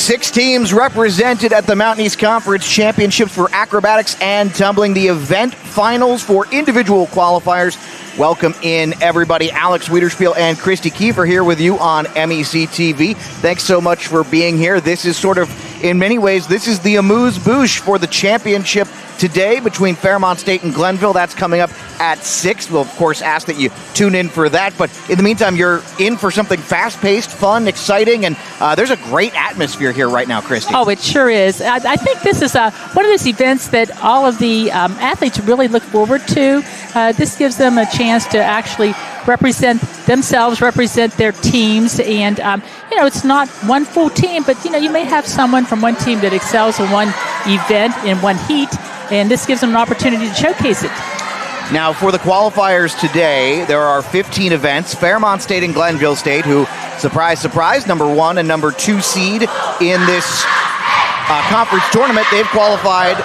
6 teams represented at the Mountain East Conference Championships for acrobatics and tumbling, the event finals for individual qualifiers. Welcome in, everybody. Alex Wiederspiel and Christy Kiefer here with you on MEC TV. Thanks so much for being here. This is sort of, in many ways, this is the amuse-bouche for the championship today between Fairmont State and Glenville. That's coming up at 6. We'll, of course, ask that you tune in for that. But in the meantime, you're in for something fast-paced, fun, exciting, and there's a great atmosphere here right now, Christy. Oh, it sure is. I think this is one of those events that all of the athletes really look forward to. This gives them a chance to actually represent themselves, represent their teams, and it's not one full team, but you may have someone from one team that excels in one event, in one heat, and this gives them an opportunity to showcase it. Now, for the qualifiers today, there are 15 events. Fairmont State and Glenville State, who, surprise, surprise, number 1 and number 2 seed in this conference tournament, they've qualified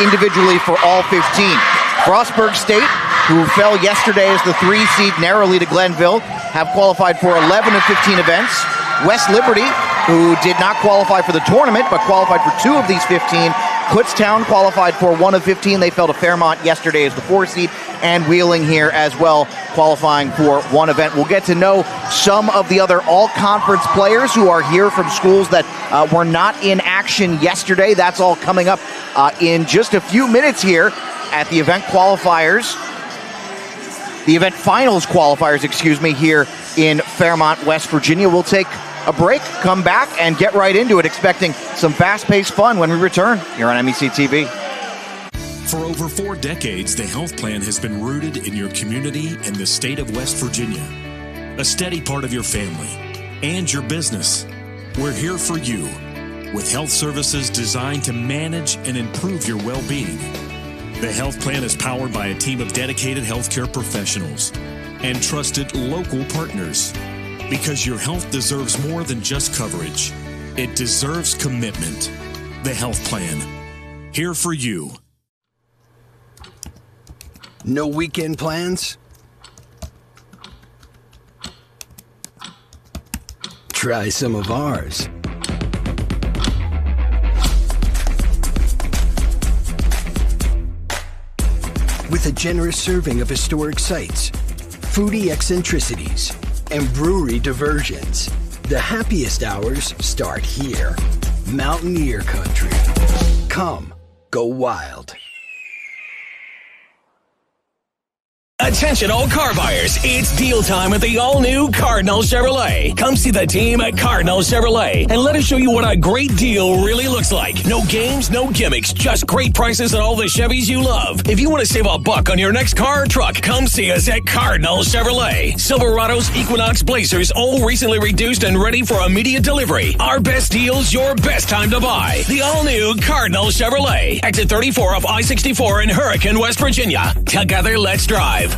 individually for all 15. Frostburg State, who fell yesterday as the 3 seed narrowly to Glenville, have qualified for 11 of 15 events. West Liberty, who did not qualify for the tournament but qualified for 2 of these 15. Kutztown qualified for 1 of 15. They fell to Fairmont yesterday as the 4 seed. And Wheeling here as well, qualifying for 1 event. We'll get to know some of the other all-conference players who are here from schools that were not in action yesterday. That's all coming up in just a few minutes here at the event qualifiers. The event finals qualifiers, here in Fairmont, West Virginia. We'll take a break, come back, and get right into it, expecting some fast-paced fun when we return here on MEC TV. For over 4 decades, the health plan has been rooted in your community and the state of West Virginia. A steady part of your family and your business. We're here for you with health services designed to manage and improve your well-being. The health plan is powered by a team of dedicated healthcare professionals and trusted local partners. Because your health deserves more than just coverage. It deserves commitment. The health plan. Here for you. No weekend plans? Try some of ours. With a generous serving of historic sites, foodie eccentricities, and brewery diversions, the happiest hours start here. Mountaineer Country. Come, go wild. Attention all car buyers, it's deal time at the all-new Cardinal Chevrolet. Come see the team at Cardinal Chevrolet and let us show you what a great deal really looks like. No games, no gimmicks, just great prices on all the Chevys you love. If you want to save a buck on your next car or truck, come see us at Cardinal Chevrolet. Silverados, Equinox, Blazers, all recently reduced and ready for immediate delivery. Our best deals, your best time to buy. The all-new Cardinal Chevrolet. Exit 34 of I-64 in Hurricane, West Virginia. Together, let's drive.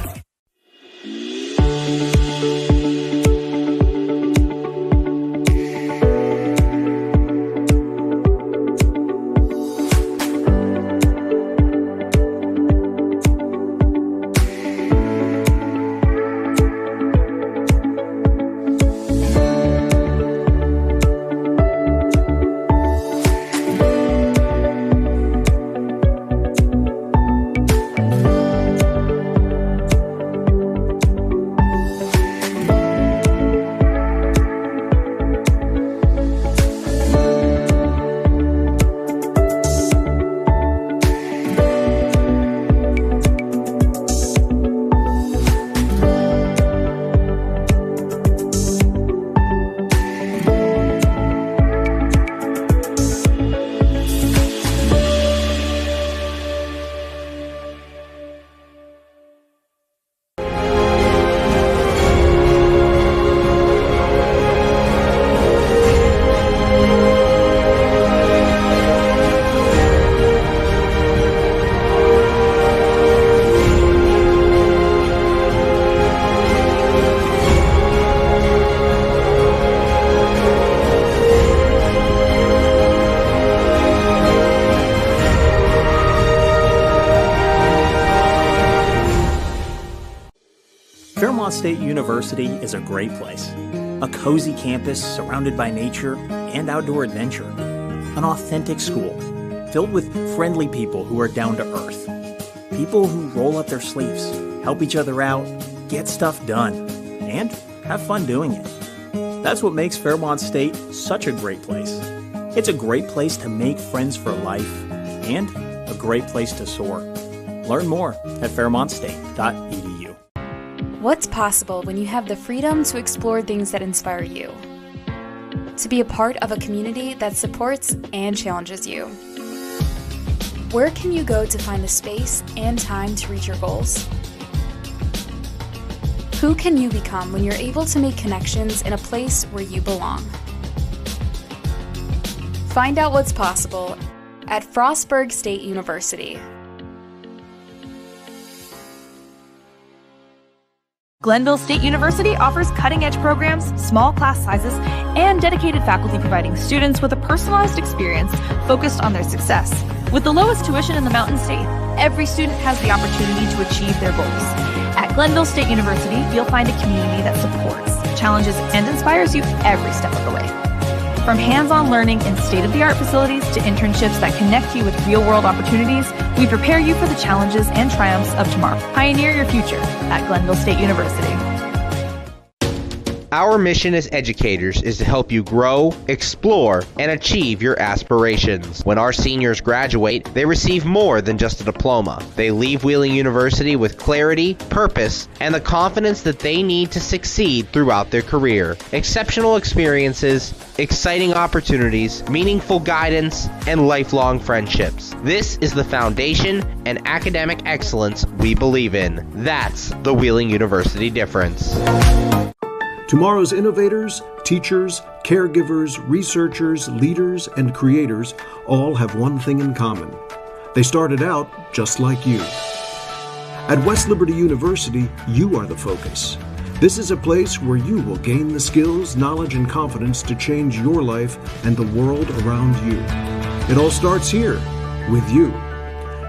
Fairmont State University is a great place. A cozy campus surrounded by nature and outdoor adventure. An authentic school filled with friendly people who are down to earth. People who roll up their sleeves, help each other out, get stuff done, and have fun doing it. That's what makes Fairmont State such a great place. It's a great place to make friends for life and a great place to soar. Learn more at fairmontstate.edu. What's possible when you have the freedom to explore things that inspire you? To be a part of a community that supports and challenges you. Where can you go to find the space and time to reach your goals? Who can you become when you're able to make connections in a place where you belong? Find out what's possible at Frostburg State University. Glenville State University offers cutting-edge programs, small class sizes, and dedicated faculty providing students with a personalized experience focused on their success. With the lowest tuition in the Mountain State, every student has the opportunity to achieve their goals. At Glenville State University, you'll find a community that supports, challenges, and inspires you every step of the way. From hands-on learning in state-of-the-art facilities to internships that connect you with real-world opportunities, we prepare you for the challenges and triumphs of tomorrow. Pioneer your future at Glenville State University. Our mission as educators is to help you grow, explore, and achieve your aspirations. When our seniors graduate, they receive more than just a diploma. They leave Wheeling University with clarity, purpose, and the confidence that they need to succeed throughout their career. Exceptional experiences, exciting opportunities, meaningful guidance, and lifelong friendships. This is the foundation and academic excellence we believe in. That's the Wheeling University difference. Tomorrow's innovators, teachers, caregivers, researchers, leaders, and creators all have one thing in common. They started out just like you. At West Liberty University, you are the focus. This is a place where you will gain the skills, knowledge, and confidence to change your life and the world around you. It all starts here, with you.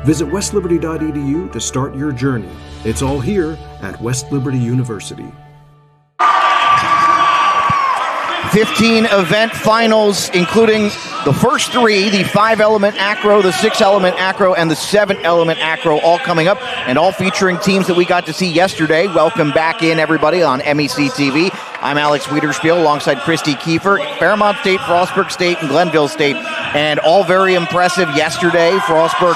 Visit westliberty.edu to start your journey. It's all here at West Liberty University. 15 event finals, including the first three, the 5-element acro, the 6-element acro, and the 7-element acro, all coming up, and all featuring teams that we got to see yesterday. Welcome back in, everybody, on MEC TV. I'm Alex Wiederspiel alongside Christy Kiefer, Fairmont State, Frostburg State, and Glenville State, and all very impressive yesterday. Frostburg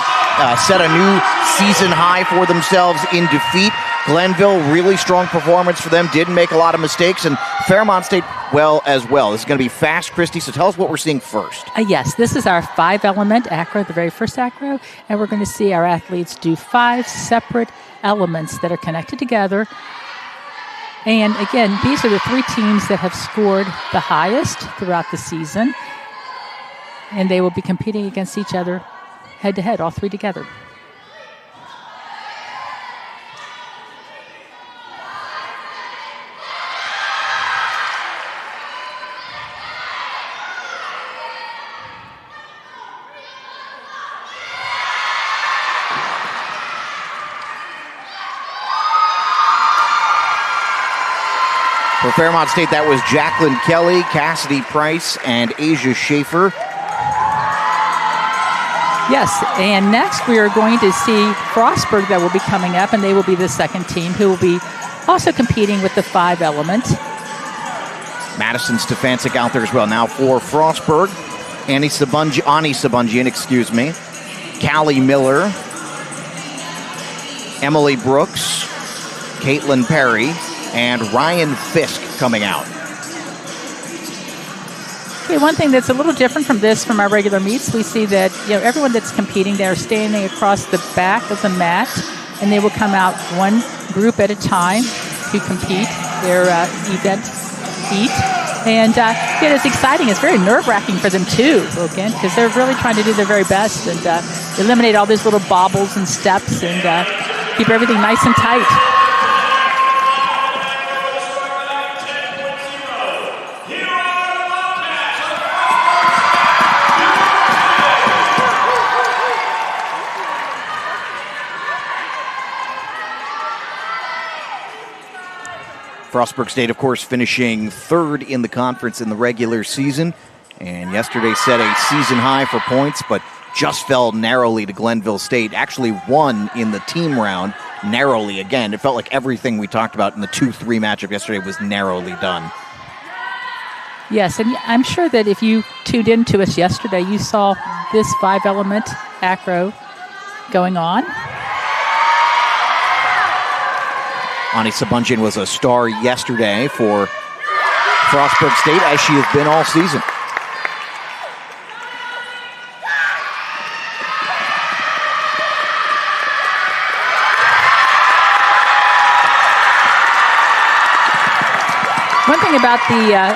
set a new season high for themselves in defeat. Glenville, really strong performance for them, didn't make a lot of mistakes, and Fairmont State well as well. This is going to be fast, Christy, so tell us what we're seeing first. Yes, this is our 5-element acro, the very first acro, and we're going to see our athletes do 5 separate elements that are connected together. And again, these are the 3 teams that have scored the highest throughout the season, and they will be competing against each other head-to-head, all 3 together. For Fairmont State, that was Jacqueline Kelly, Cassidy Price, and Asia Schaefer. Yes, and next we are going to see Frostburg that will be coming up, and they will be the second team who will be also competing with the 5-element. Madison Stefancic out there as well. Now for Frostburg, Ani Sabunjian, Callie Miller, Emily Brooks, Caitlin Perry, and Ryan Fisk coming out. Okay, one thing that's a little different from our regular meets, we see that everyone that's competing, they're standing across the back of the mat, and they will come out one group at a time to compete their event heat. And it's exciting. It's very nerve-wracking for them too, again, because they're really trying to do their very best and eliminate all these little bobbles and steps and keep everything nice and tight. Frostburg State, of course, finishing 3rd in the conference in the regular season. And yesterday set a season high for points, but just fell narrowly to Glenville State. Actually won in the team round narrowly again. It felt like everything we talked about in the 2-3 matchup yesterday was narrowly done. Yes, and I'm sure that if you tuned into us yesterday, you saw this 5-element acro going on. Ani Sabunjian was a star yesterday for Frostburg State, as she has been all season. One thing about the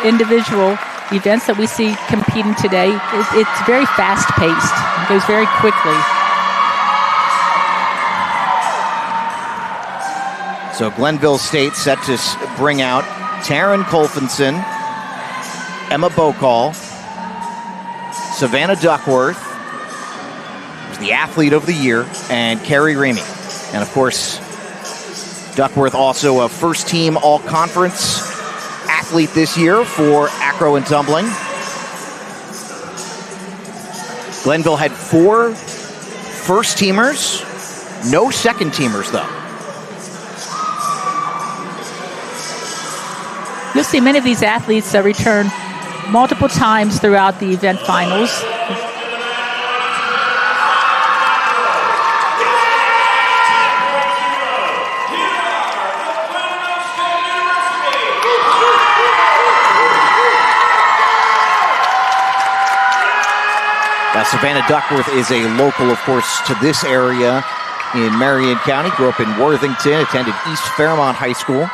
individual events that we see competing today, it's very fast-paced. It goes very quickly. So Glenville State set to bring out Taryn Kolfinson, Emma Bokal, Savannah Duckworth, who's the athlete of the year, and Carrie Ramey. And of course, Duckworth also a first-team all-conference athlete this year for acro and tumbling. Glenville had 4 first-teamers, no second-teamers though. You'll see many of these athletes return multiple times throughout the event finals. Now, Savannah Duckworth is a local, of course, to this area in Marion County. Grew up in Worthington, attended East Fairmont High School.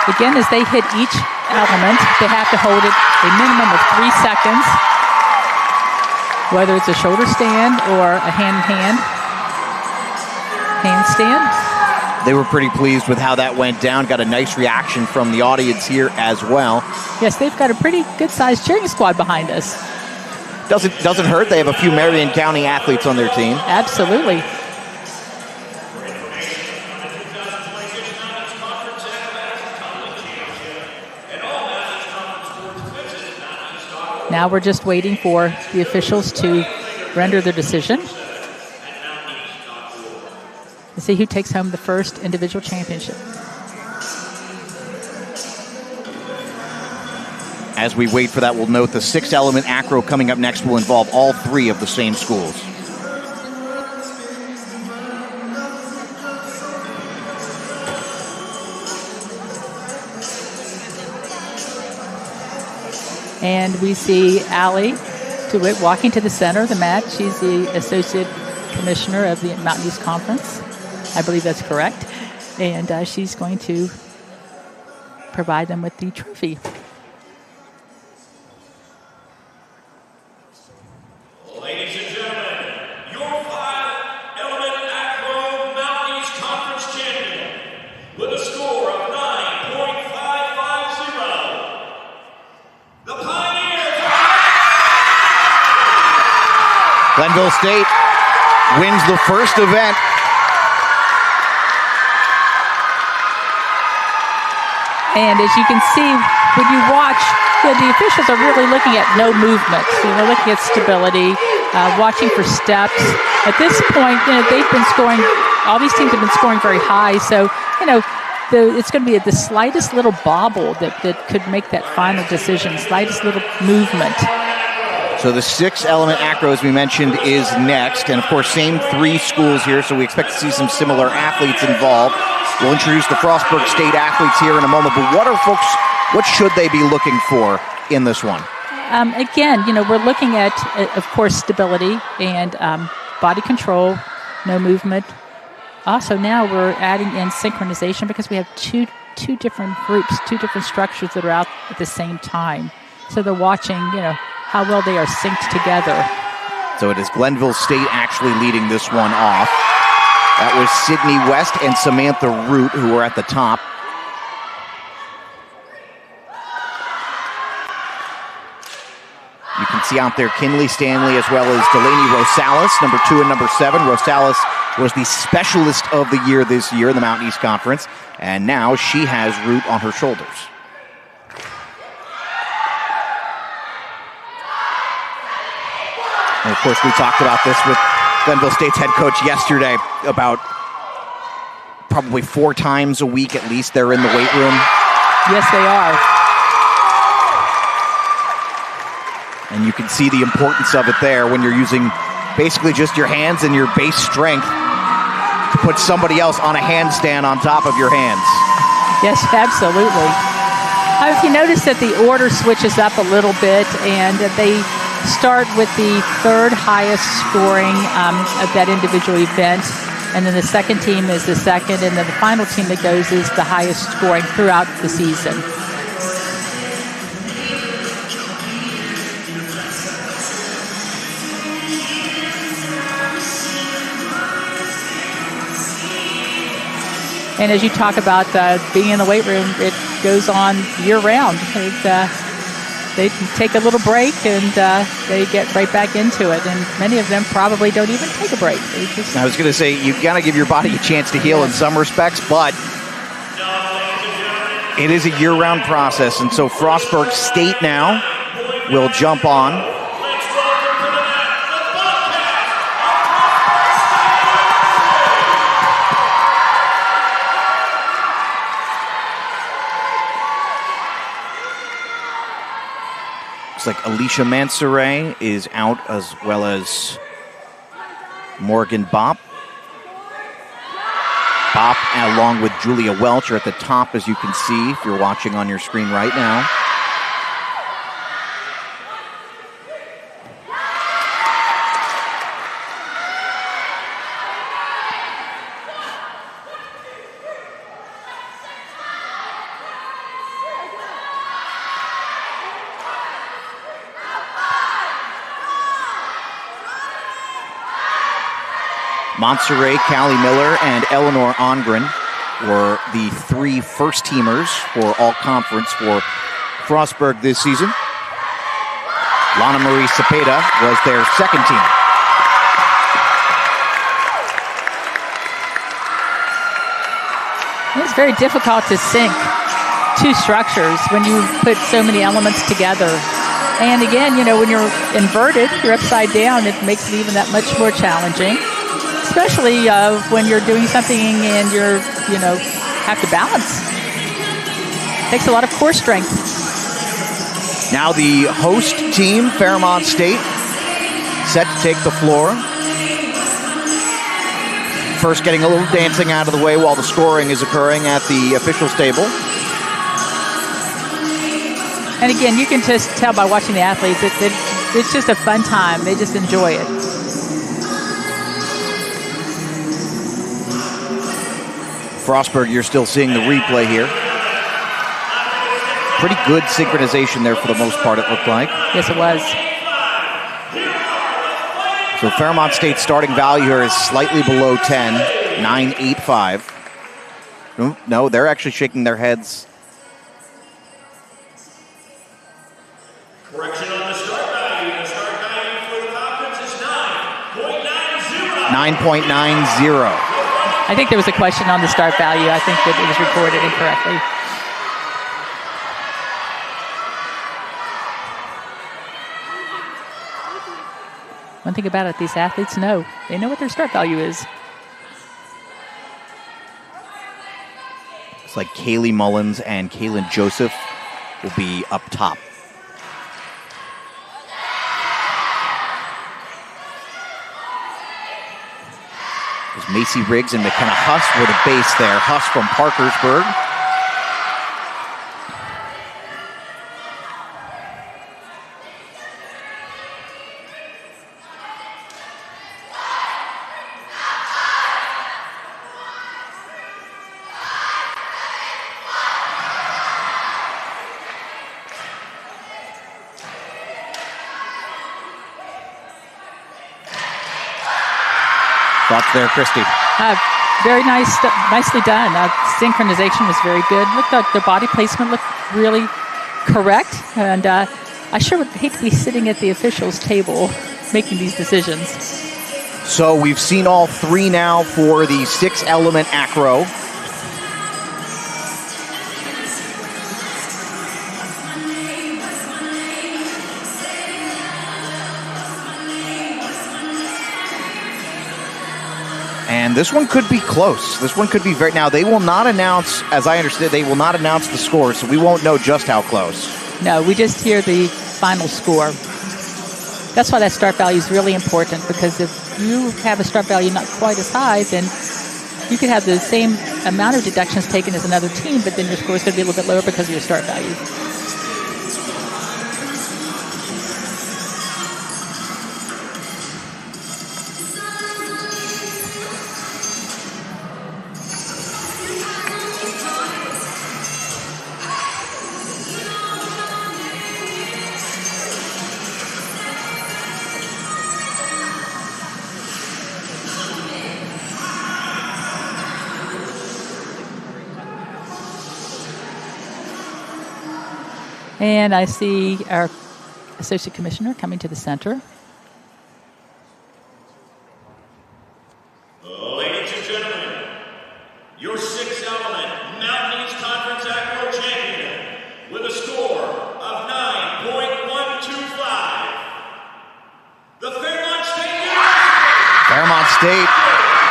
Again, as they hit each element, they have to hold it a minimum of 3 seconds, whether it's a shoulder stand or a hand-in-hand handstand. They were pretty pleased with how that went down. Got a nice reaction from the audience here as well. Yes, they've got a pretty good-sized cheering squad behind us. Doesn't hurt. They have a few Marion County athletes on their team. Absolutely. Now we're just waiting for the officials to render their decision. Let's see who takes home the first individual championship. As we wait for that, we'll note the 6-element acro coming up next will involve all 3 of the same schools. And we see Allie DeWitt walking to the center of the mat. She's the Associate Commissioner of the Mountain East Conference. I believe that's correct. And she's going to provide them with the trophy. Ladies and gentlemen, your 5-element acro Mountain East Conference champion with a score of 9.550. The Pioneers. Glenville State wins the first event. And as you can see, when you watch, the officials are really looking at no movement. They're looking at stability, watching for steps. At this point, they've been scoring, all these teams have been scoring very high. So, it's going to be the slightest little bobble that could make that final decision, slightest little movement. So the 6-element acro, as we mentioned, is next. And of course, same 3 schools here, so we expect to see some similar athletes involved. We'll introduce the Frostburg State athletes here in a moment, but what should they be looking for in this one? Again, we're looking at, of course, stability and body control, no movement. Also, now we're adding in synchronization because we have two different groups, 2 different structures that are out at the same time. So they're watching, how well they are synced together. So it is Glenville State actually leading this one off. That was Sydney West and Samantha Root who were at the top. You can see out there Kinley Stanley as well as Delaney Rosales, number 2 and number 7. Rosales was the specialist of the year this year in the Mountain East Conference, and now she has Root on her shoulders. And of course, we talked about this with Glenville State's head coach yesterday about probably 4 times a week at least they're in the weight room. Yes, they are. And you can see the importance of it there when you're using basically just your hands and your base strength to put somebody else on a handstand on top of your hands. Yes, absolutely. If you notice that the order switches up a little bit, and they start with the 3rd highest scoring of that individual event, and then the second team is the second, and then the final team that goes is the highest scoring throughout the season. And as you talk about being in the weight room, it goes on year-round. They take a little break, and they get right back into it. And many of them probably don't even take a break. I was going to say, you've got to give your body a chance to heal in some respects, but it is a year-round process. And so Frostburg State now will jump on. Looks like Alicia Mansoray is out, as well as Morgan Bopp. Bopp, along with Julia Welch, are at the top, as you can see if you're watching on your screen right now. Montserrat, Callie Miller, and Eleanor Ongren were the 3 first-teamers for all-conference for Frostburg this season. Lana Marie Cepeda was their second team. It's very difficult to sync 2 structures when you put so many elements together. And again, when you're inverted, you're upside down, it makes it even that much more challenging. Especially when you're doing something and you're, have to balance. Takes a lot of core strength. Now the host team, Fairmont State, set to take the floor. First getting a little dancing out of the way while the scoring is occurring at the officials table. And again, you can just tell by watching the athletes, it's just a fun time. They just enjoy it. Frostburg, you're still seeing the replay here. Pretty good synchronization there for the most part, it looked like. Yes, it was. So Fairmont State's starting value here is slightly below 10, 9.85. No, they're actually shaking their heads. Correction on the start value. The start value for the conference is 9.90. 9.90. I think there was a question on the start value. I think that it was recorded incorrectly. One thing about it, these athletes know. They know what their start value is. It's like Kaylee Mullins and Kaylin Joseph will be up top. There's Macy Riggs and McKenna Huss were the base there. Huss from Parkersburg. Thoughts there, Christy? Very nicely done. Synchronization was very good. Looked like their body placement looked really correct. And I sure would hate to be sitting at the officials' table making these decisions. So we've seen all three now for the 6-element acro. And this one could be close. This one could be very... Now, they will not announce, as I understand, they will not announce the score, so we won't know just how close. No, we just hear the final score. That's why that start value is really important, because if you have a start value not quite as high, then you could have the same amount of deductions taken as another team, but then your score is going to be a little bit lower because of your start value. And I see our Associate Commissioner coming to the center. Ladies and gentlemen, your 6-element Mountain East Conference Acro champion with a score of 9.125, the Fairmont State University. Fairmont State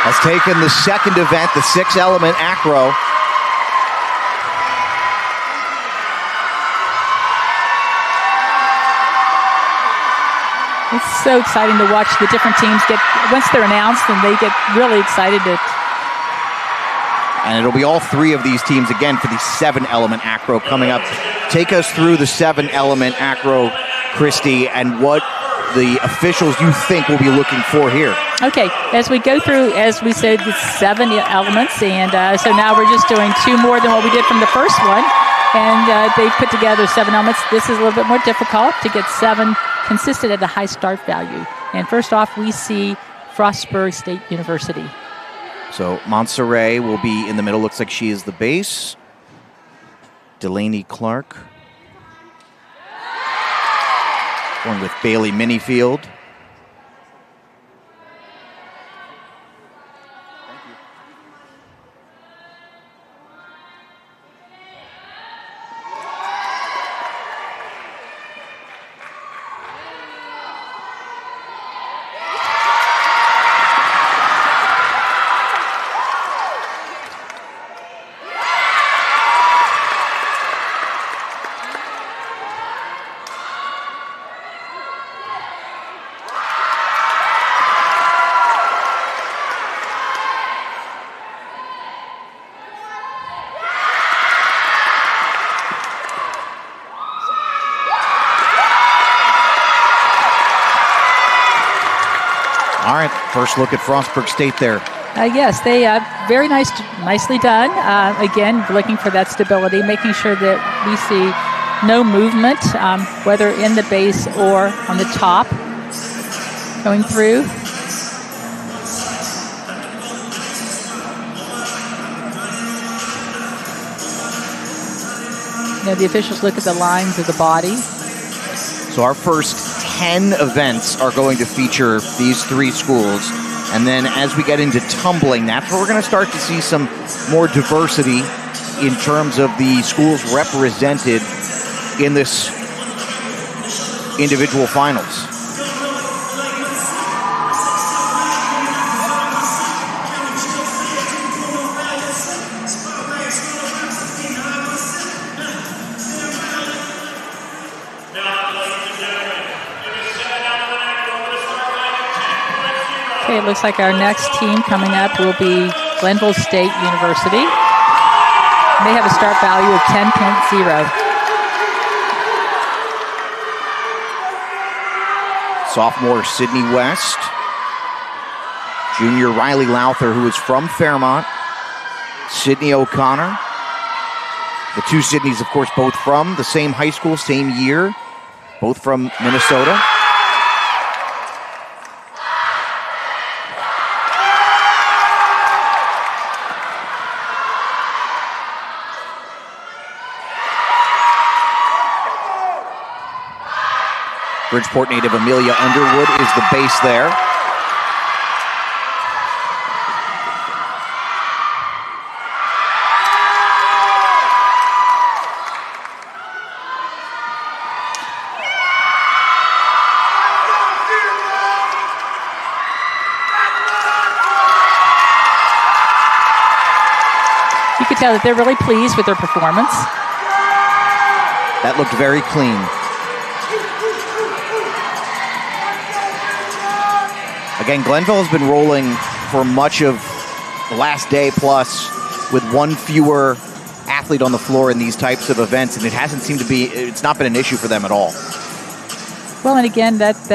has taken the second event, the 6-element acro. It's so exciting to watch the different teams get, once they're announced, and they get really excited. And it'll be all three of these teams again for the 7-element acro coming up. Take us through the 7-element acro, Christy, and what the officials you think will be looking for here. Okay, as we go through, as we said, the 7 elements, and so now we're just doing 2 more than what we did from the first one, and they put together 7 elements. This is a little bit more difficult to get 7 consistent at a high start value. And first off, we see Frostburg State University. So Montserrat will be in the middle. Looks like she is the base. Delaney Clark going with Bailey Minifield. All right, first look at Frostburg State there. Yes, they very nicely done. Again, looking for that stability, making sure that we see no movement, whether in the base or on the top, going through. You know, the officials look at the lines of the body. So our first 10 events are going to feature these 3 schools. And then as we get into tumbling, that's where we're going to start to see some more diversity in terms of the schools represented in this individual finals. Okay, it looks like our next team coming up will be Glenville State University. They have a start value of 10.0. Sophomore Sydney West. Junior Riley Lowther, who is from Fairmont. Sydney O'Connor. The 2 Sydneys, of course, both from the same high school, same year. Both from Minnesota. Bridgeport native Amelia Underwood is the base there. You can tell that they're really pleased with their performance. That looked very clean. Again, Glenville has been rolling for much of the last day plus with one fewer athlete on the floor in these types of events, and it's not been an issue for them at all. Well, and again, that's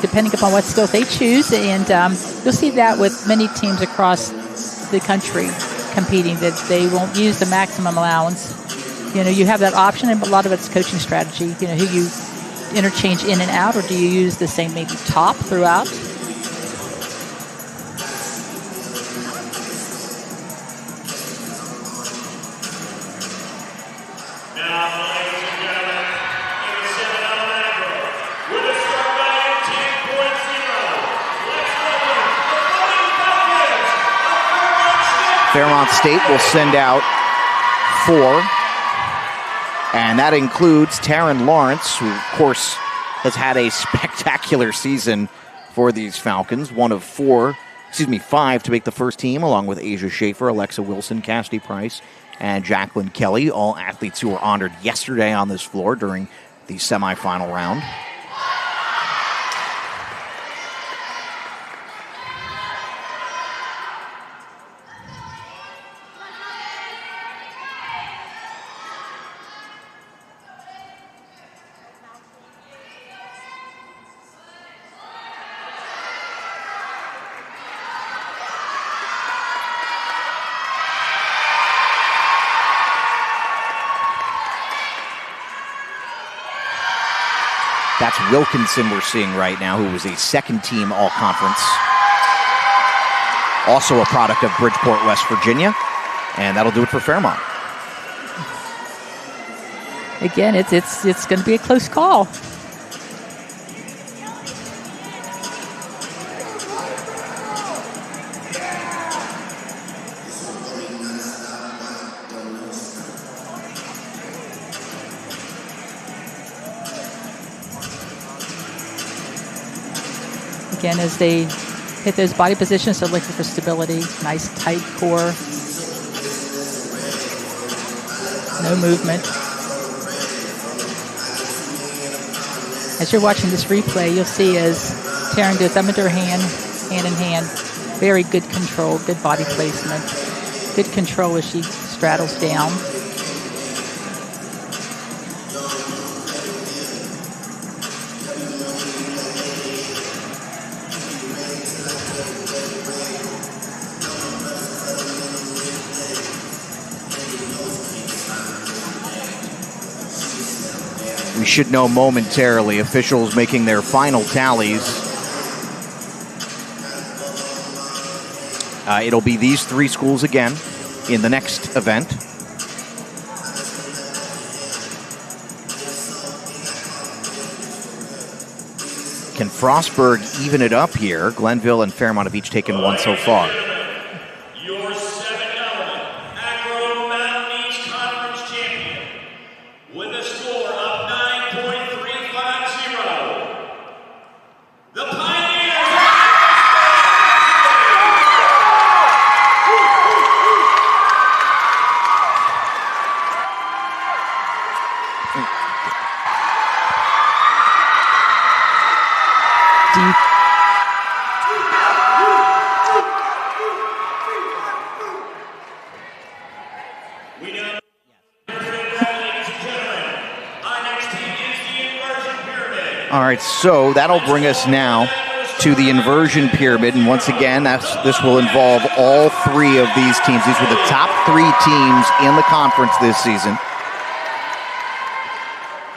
depending upon what skills they choose, and you'll see that with many teams across the country competing, that they won't use the maximum allowance. You know, you have that option, and a lot of it's coaching strategy. You know, who you interchange in and out, or do you use the same maybe top throughout? Fairmont State will send out 4, and that includes Taryn Lawrence, who, of course, has had a spectacular season for these Falcons. 5 to make the first team, along with Asia Schaefer, Alexa Wilson, Cassidy Price, and Jacqueline Kelly, all athletes who were honored yesterday on this floor during the semifinal round. That's Wilkinson we're seeing right now, who was a second-team All-Conference. Also a product of Bridgeport, West Virginia. And that'll do it for Fairmont. Again, it's going to be a close call. Again, as they hit those body positions, they're looking for stability. Nice tight core. No movement. As you're watching this replay, you'll see as Taryn goes up into her hand in hand. Very good control, good body placement. Good control as she straddles down. We should know momentarily. Officials making their final tallies. It'll be these 3 schools again in the next event. Can Frostburg even it up here? Glenville and Fairmont have each taken 1 so far. Your 7-element Acro Mountain East Conference champion with a score of 9.350. The Pioneers. Deep. We know, ladies and gentlemen, our next team is the Inversion Pyramid. All right, so that'll bring us now to the Inversion Pyramid. And once again, this will involve all 3 of these teams. These were the top 3 teams in the conference this season.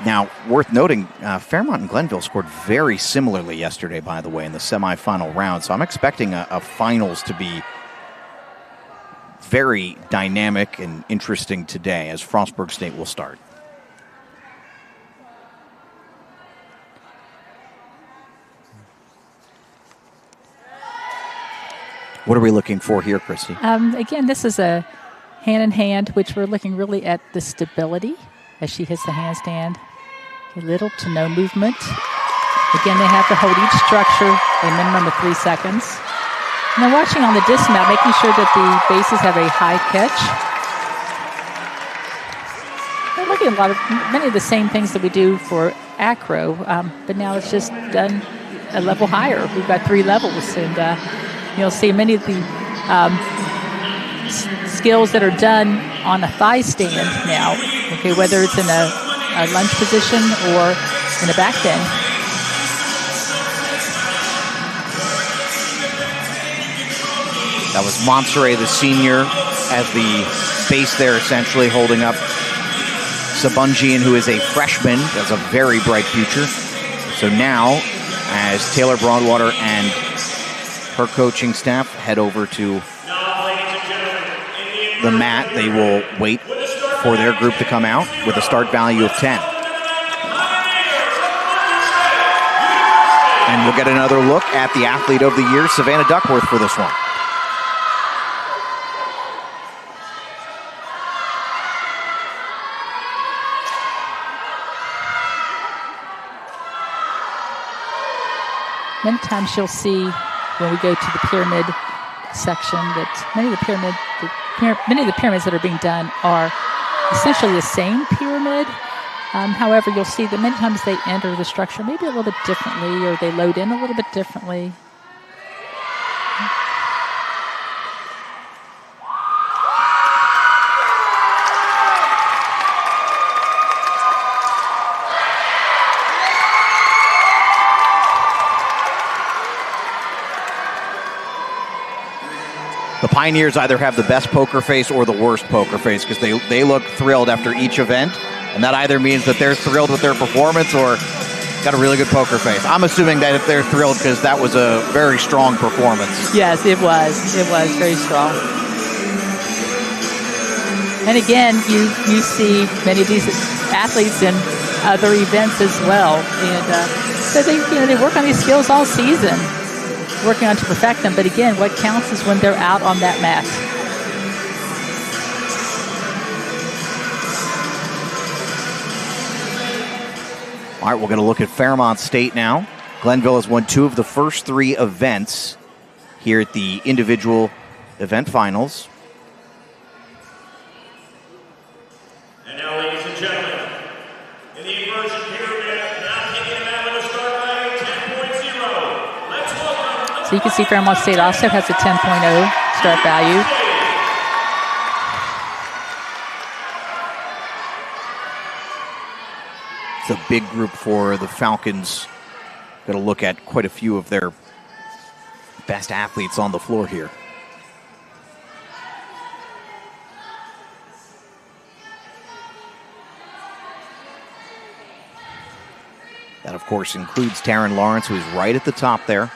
Now, worth noting, Fairmont and Glenville scored very similarly yesterday, by the way, in the semifinal round. So I'm expecting a finals to be very dynamic and interesting today, as Frostburg State will start. What are we looking for here, Christy? Again, this is a hand-in-hand, which we're looking really at the stability as she hits the handstand. Little to no movement. Again, they have to hold each structure a minimum of 3 seconds. And they're watching on the dismount, making sure that the bases have a high catch. They're looking at many of the same things that we do for acro, but now it's just done a level higher. We've got 3 levels, and you'll see many of the skills that are done on a thigh stand now. Okay, whether it's in a lunge position or in a back bend. That was Monserrat, the senior, as the base there, essentially holding up Sabungian, who is a freshman, has a very bright future. So now, as Taylor Broadwater and her coaching staff head over to the mat, they will wait for their group to come out with a start value of 10. And we'll get another look at the Athlete of the Year, Savannah Duckworth, for this one. Many times you'll see when we go to the pyramid section that many of the pyramids that are being done are essentially the same pyramid. However, you'll see that many times they enter the structure maybe a little bit differently, or they load in a little bit differently. The Pioneers either have the best poker face or the worst poker face, because they look thrilled after each event, and that either means that they're thrilled with their performance or got a really good poker face. I'm assuming that if they're thrilled, because that was a very strong performance. Yes, it was. It was very strong. And again, you see many of these athletes in other events as well, and so they work on these skills all season, working on to perfect them. But again, what counts is when they're out on that mat. All right, we're going to look at Fairmont State now. Glenville has won 2 of the first 3 events here at the individual event finals. And now, ladies and gentlemen, in the inversion pyramid, now taking them out with a start value of 10.0. Let's welcome. So you can see Fairmont State also has a 10.0 start value. It's a big group for the Falcons. Going to look at quite a few of their best athletes on the floor here. That, of course, includes Taryn Lawrence, who is right at the top there.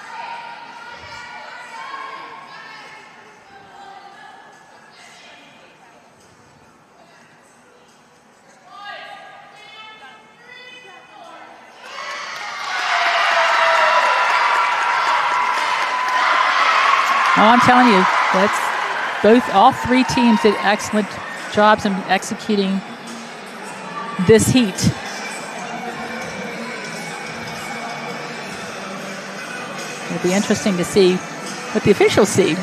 Oh, I'm telling you, all 3 teams did excellent jobs in executing this heat. It'll be interesting to see what the officials see.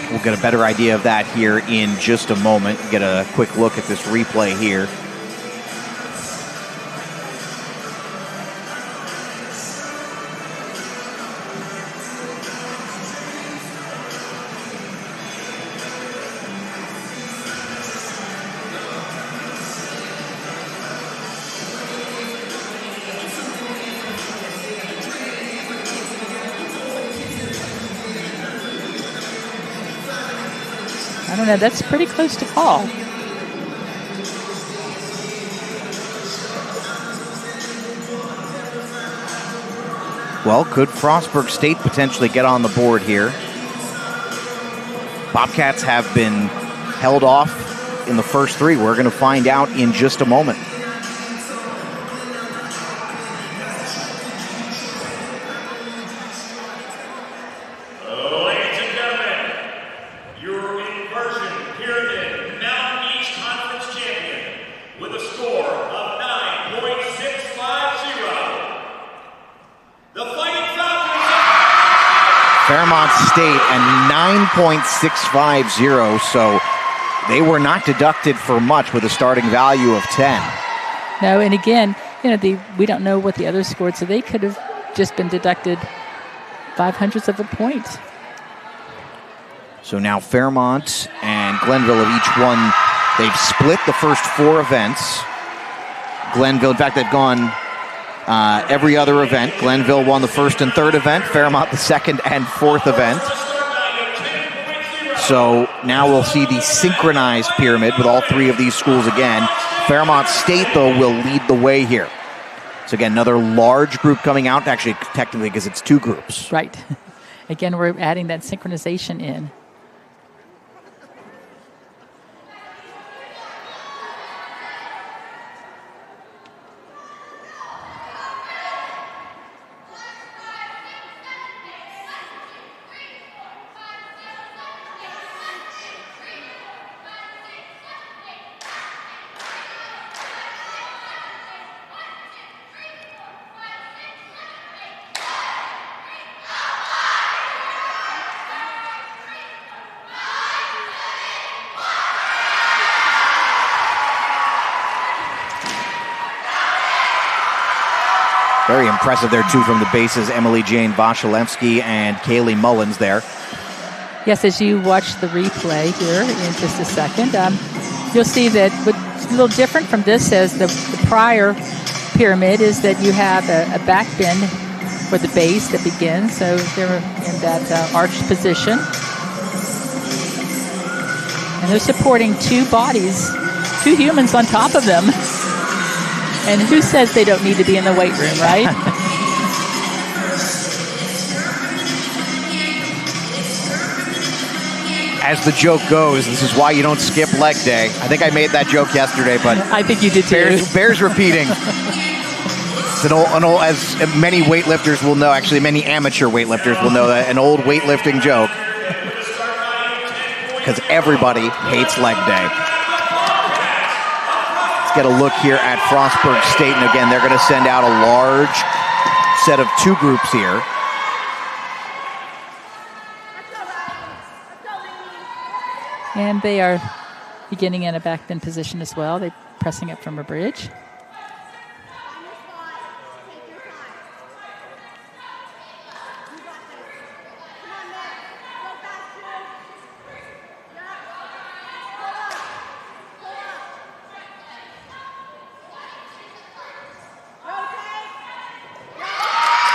We'll get a better idea of that here in just a moment. Get a quick look at this replay here. I don't know, that's pretty close to call. Well, could Frostburg State potentially get on the board here? Bobcats have been held off in the first 3. We're going to find out in just a moment. Ladies Fairmont State and 9.650, so they were not deducted for much with a starting value of 10. No, and again, we don't know what the others scored, so they could have just been deducted 0.05 of a point. So now Fairmont and Glenville have each won. They've split the first 4 events. Glenville, in fact, they've gone every other event. Glenville won the first and third event. Fairmont the second and fourth event. So now we'll see the synchronized pyramid with all 3 of these schools again. Fairmont State, though, will lead the way here. So again, another large group coming out, actually technically because it's 2 groups. Right. Again, we're adding that synchronization in. Very impressive there, too, from the bases. Emily Jane Vasilevsky and Kaylee Mullins there. Yes, as you watch the replay here in just a second, you'll see that what's a little different from this as the prior pyramid is that you have a back bend for the base that begins. So they're in that arched position. And they're supporting 2 bodies, 2 humans on top of them. And who says they don't need to be in the weight room, right? As the joke goes, this is why you don't skip leg day. I think I made that joke yesterday, but I think you did too. Bears repeating. It's an old, as many weightlifters will know, actually many amateur weightlifters will know that, an old weightlifting joke. Because everybody hates leg day. Get a look here at Frostburg State, and again, they're going to send out a large set of 2 groups here. And they are beginning in a back bend position as well. They're pressing up from a bridge.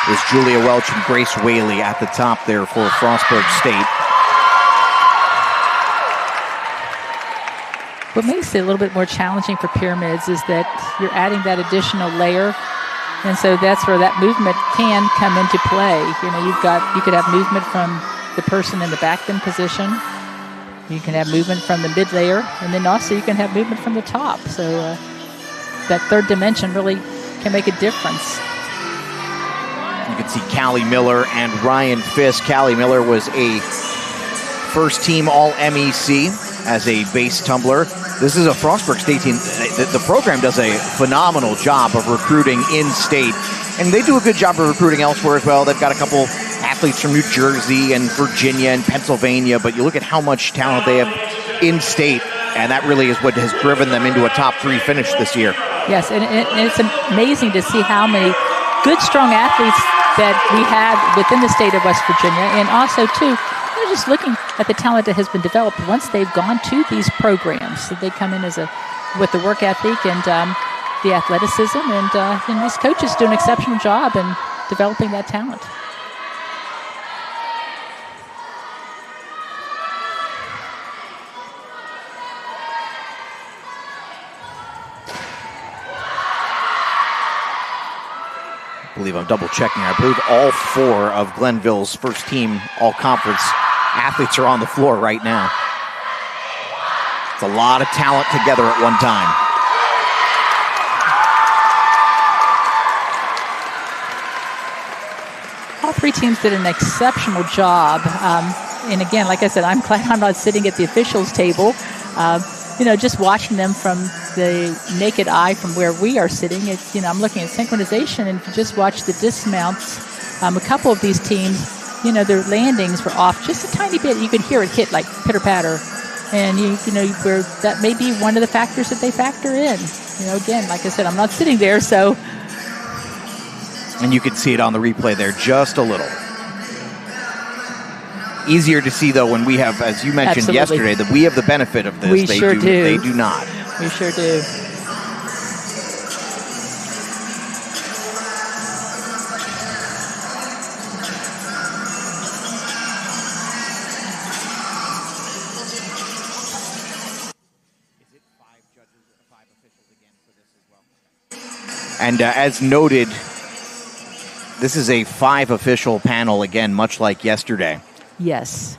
Is Julia Welch and Grace Whaley at the top there for Frostburg State. What makes it a little bit more challenging for pyramids is that you're adding that additional layer, and so that's where that movement can come into play. You could have movement from the person in the back bend position. You can have movement from the mid layer, and then also you can have movement from the top. So that third dimension really can make a difference. You can see Callie Miller and Ryan Fisk. Callie Miller was a first-team All-MEC as a base tumbler. This is a Frostburg State team. The program does a phenomenal job of recruiting in-state, and they do a good job of recruiting elsewhere as well. They've got a couple athletes from New Jersey and Virginia and Pennsylvania, but you look at how much talent they have in-state, and that really is what has driven them into a top 3 finish this year. Yes, and it's amazing to see how many good, strong athletes that we have within the state of West Virginia, and also, too, they're just looking at the talent that has been developed once they've gone to these programs. So they come in with the work ethic and the athleticism, and these coaches do an exceptional job in developing that talent. I believe I'm double checking. I believe all 4 of Glenville's first team all-conference athletes are on the floor right now. It's a lot of talent together at one time. All 3 teams did an exceptional job. And again, like I said, I'm glad I'm not sitting at the officials' table. Just watching them from the naked eye from where we are sitting, I'm looking at synchronization, and if you just watch the dismounts, a couple of these teams, their landings were off just a tiny bit. You could hear it hit like pitter-patter. And, where that may be one of the factors that they factor in. Again, like I said, I'm not sitting there, so. And you can see it on the replay there just a little. Easier to see, though, when we have, as you mentioned yesterday, that we have the benefit of this. We sure do. They do not. We sure do. And as noted, this is a 5 official panel again, much like yesterday. Yes.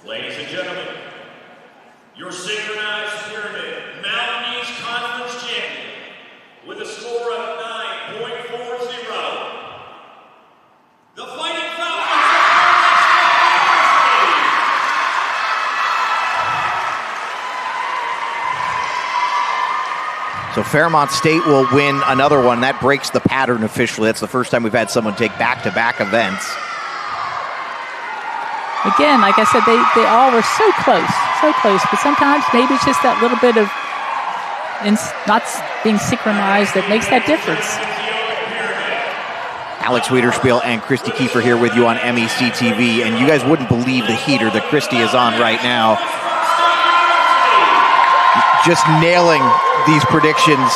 Ladies and gentlemen, your synchronized pyramid Mountain East Conference champion with a score of 9.40. The Fighting Falcons So Fairmont State will win another one. That breaks the pattern officially. That's the first time we've had someone take back-to-back events. Again, like I said, they all were so close. But sometimes maybe it's just that little bit of not being synchronized that makes that difference. Alex Wiederspiel and Christy Kiefer here with you on MEC TV, and you guys wouldn't believe the heater that Christy is on right now. Just nailing these predictions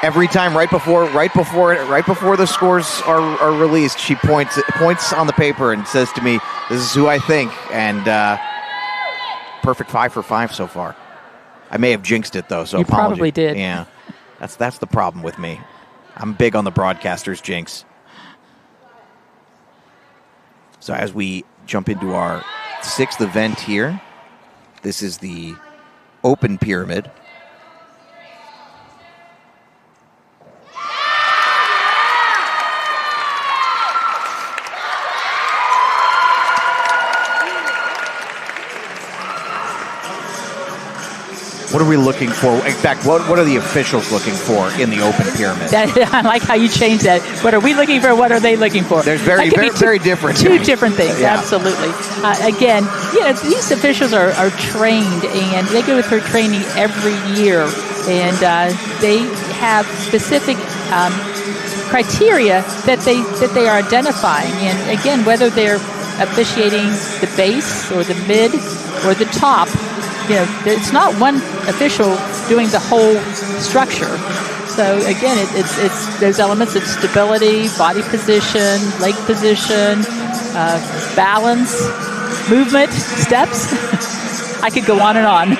every time. Right before the scores are released, she points on the paper and says to me, "This is who I think." And perfect 5 for 5 so far. I may have jinxed it though, so you apologies. Probably did. Yeah, that's the problem with me. I'm big on the broadcaster's jinx. So as we jump into our 6th event here, this is the open pyramid. What are we looking for? In fact, what are the officials looking for in the open pyramid? I like how you changed that. What are we looking for? What are they looking for? There's very different. Two different things, yeah. Absolutely. Again, these officials are trained, and they go through training every year, and they have specific criteria that they are identifying. And again, whether they're officiating the base or the mid or the top, it's not one official doing the whole structure. So again, it's those elements of stability, body position, leg position, balance, movement, steps. I could go on and on.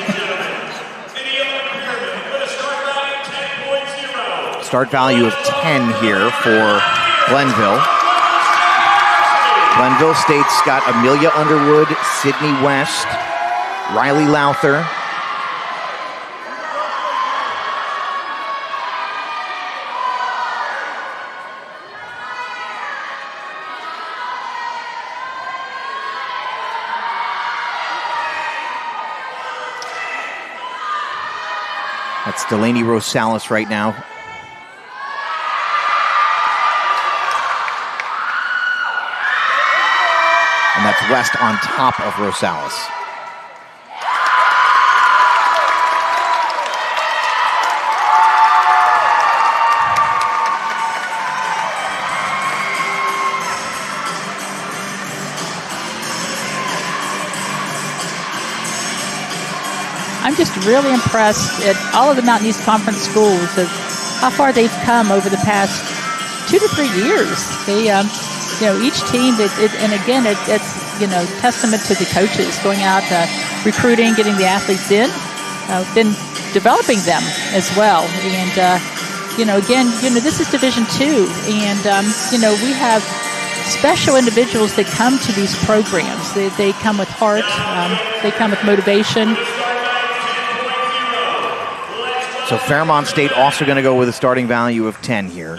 Start value of 10.0. Start value of 10 here for Glenville. Glenville State's got Amelia Underwood, Sydney West, Riley Lowther. That's Delaney Rosales right now. And that's West on top of Rosales. I'm just really impressed at all of the Mountain East Conference schools of how far they've come over the past 2 to 3 years. They, each team, and again, it's testament to the coaches going out, recruiting, getting the athletes in, then developing them as well. And again, this is Division II, and we have special individuals that come to these programs. They come with heart, they come with motivation. So Fairmont State also going to go with a starting value of 10 here.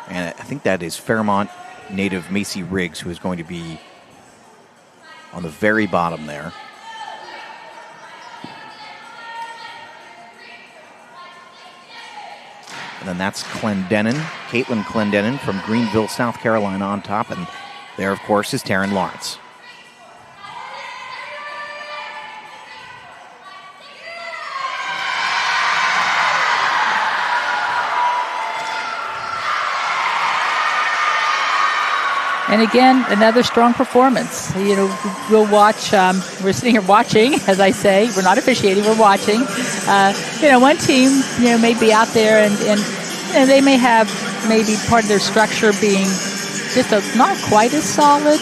And I think that is Fairmont native Macy Riggs, who is going to be on the very bottom there. And then that's Caitlin Clendenin from Greenville, South Carolina on top. And there, of course, is Taryn Lawrence. And again, another strong performance. You know, we'll watch. We're sitting here watching, as I say. We're not officiating. We're watching. You know, one team, you know, may be out there, and they may have maybe part of their structure being just not quite as solid.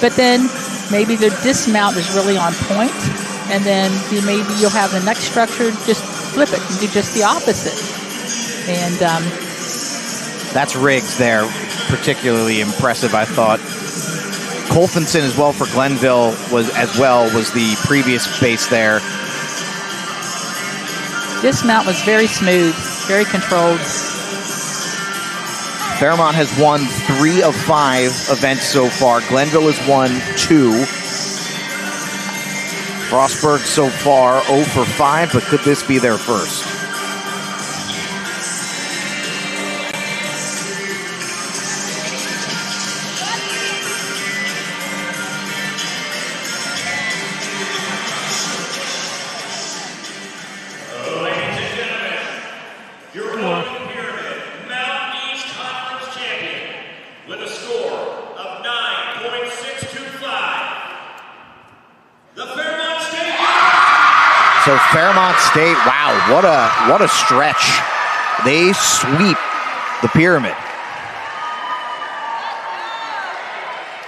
But then maybe their dismount is really on point, and then maybe you'll have the next structure just flip it and do just the opposite. And that's Riggs there. Particularly impressive, I thought. Colfinson as well for Glenville was the previous base there. Dismount was very smooth, very controlled. Fairmont has won 3 of 5 events so far. Glenville has won 2. Frostburg so far 0 for 5, but could this be their first? So Fairmont State, wow, what a stretch. They sweep the pyramid.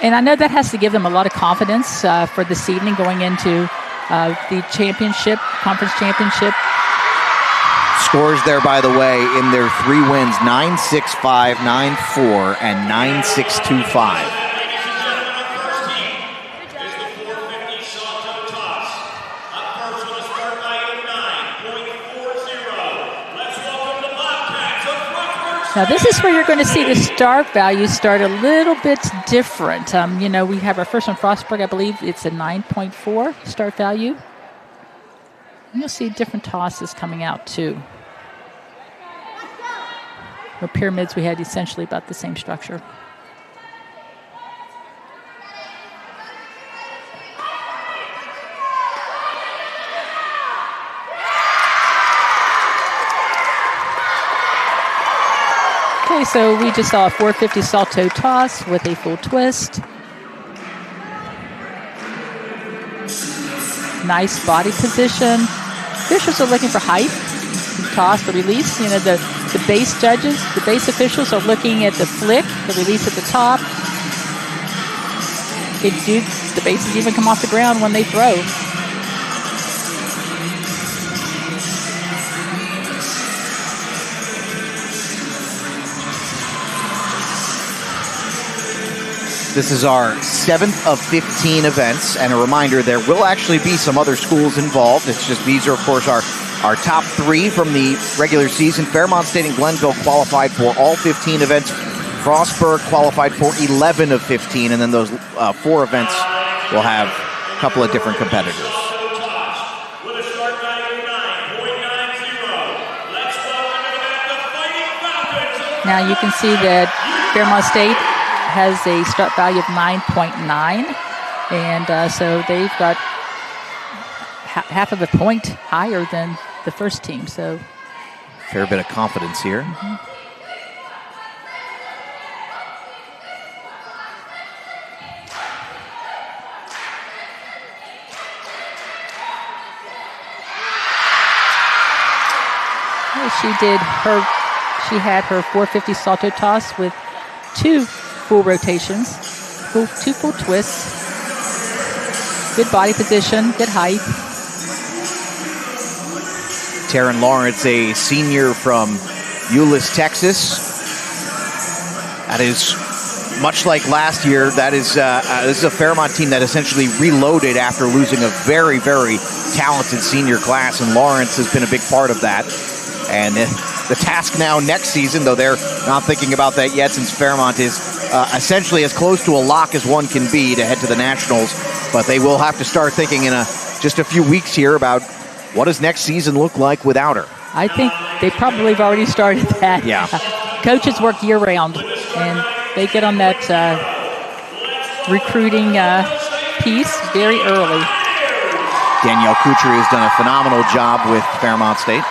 And I know that has to give them a lot of confidence for this evening going into the championship, conference championship. Scores there, by the way, in their 3 wins, 9-6-5, 9-4, and 9-6-2-5. Now this is where you're going to see the start value start a little bit different. You know, we have our first one, Frostburg, I believe it's a 9.4 start value. And you'll see different tosses coming out too. For pyramids, we had essentially about the same structure. Okay, so we just saw a 450 salto toss with a full twist. Nice body position. Officials are looking for height. The toss, the release. You know, the base judges, the base officials are looking at the flick, the release at the top. The bases even come off the ground when they throw. This is our 7th of 15 events, and a reminder, there will actually be some other schools involved. It's just these are, of course, our top 3 from the regular season. Fairmont State and Glenville qualified for all 15 events. Frostburg qualified for 11 of 15, and then those 4 events will have a couple of different competitors. Now you can see that Fairmont State has a start value of 9.9, and so they've got half of a point higher than the first team. So fair bit of confidence here. Mm-hmm. She had her 450 salto toss with 2 full rotations, 2 full twists, good body position, good height. Taryn Lawrence, a senior from Euless, Texas. That is much like last year. That is this is a Fairmont team that essentially reloaded after losing a very, very talented senior class, and Lawrence has been a big part of that. And the task now next season, though they're not thinking about that yet, since Fairmont is essentially as close to a lock as one can be to head to the Nationals, but they will have to start thinking in just a few weeks here about what does next season look like without her. I think they probably have already started that. Yeah. Coaches work year-round, and they get on that recruiting piece very early. Danielle Coutry has done a phenomenal job with Fairmont State.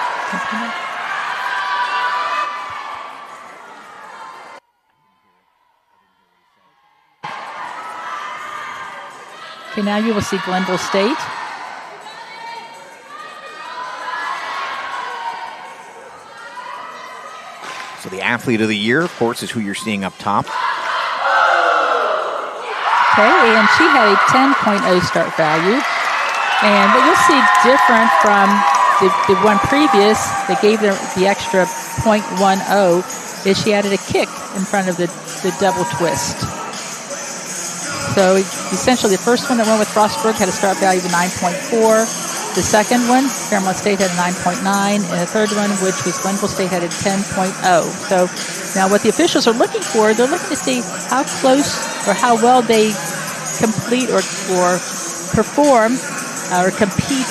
Okay, now you will see Glenville State. So the athlete of the year, of course, is who you're seeing up top. Okay, and she had a 10.0 start value. And what you'll see different from the one previous that gave them the extra 0.10 is she added a kick in front of the double twist. So essentially the first one that went with Frostburg had a start value of 9.4. The second one, Fairmont State had a 9.9, and the third one, which was Glenville State, had a 10.0. So now what the officials are looking for, they're looking to see how close or how well they complete or perform or compete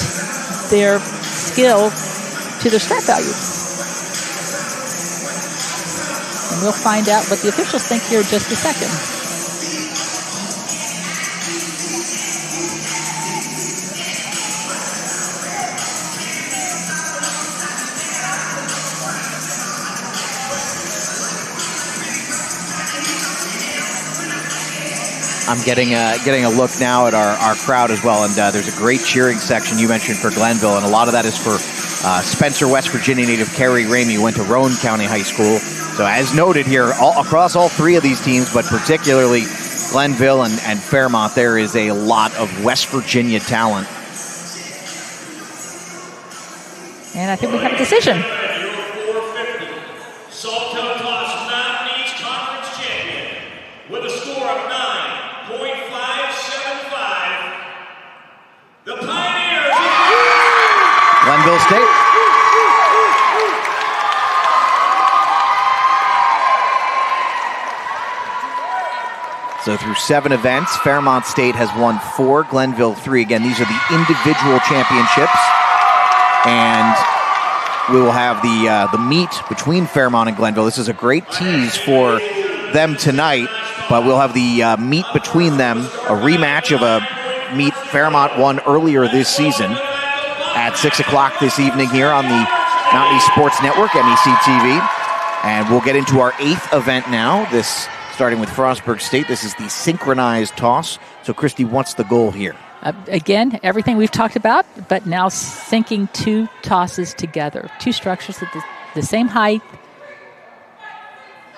their skill to their start value. And we'll find out what the officials think here in just a second. I'm getting a look now at our crowd as well, and there's a great cheering section you mentioned for Glenville, and a lot of that is for Spencer, West Virginia native Carrie Ramey, who went to Rowan County High School. So as noted here, across all three of these teams, but particularly Glenville and Fairmont, there is a lot of West Virginia talent. And I think we have a decision. Glenville State. So through 7 events, Fairmont State has won 4, Glenville 3. Again, these are the individual championships. And we will have the meet between Fairmont and Glenville. This is a great tease for them tonight, but we'll have the meet between them, a rematch of a meet Fairmont won earlier this season at 6 o'clock this evening here on the Mountain East Sports Network, MEC TV. And we'll get into our 8th event now, this starting with Frostburg State. This is the synchronized toss. So, Christy, what's the goal here? Again, everything we've talked about, but now syncing 2 tosses together. 2 structures at the same height,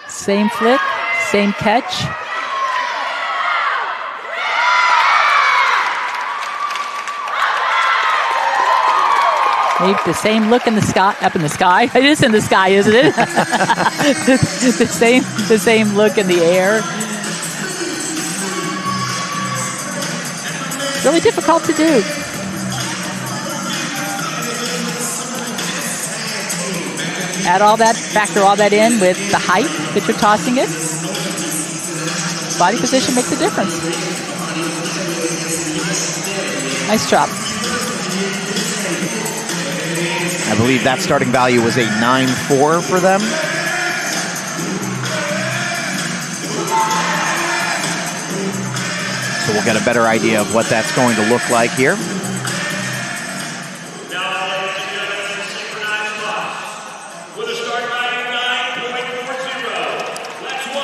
same flick, same catch. Maybe the same look in the sky, up in the sky. It is in the sky, isn't it? the same look in the air. Really difficult to do. Factor all that in with the height that you're tossing it. Body position makes a difference. Nice job. I believe that starting value was a 9.4 for them. So we'll get a better idea of what that's going to look like here.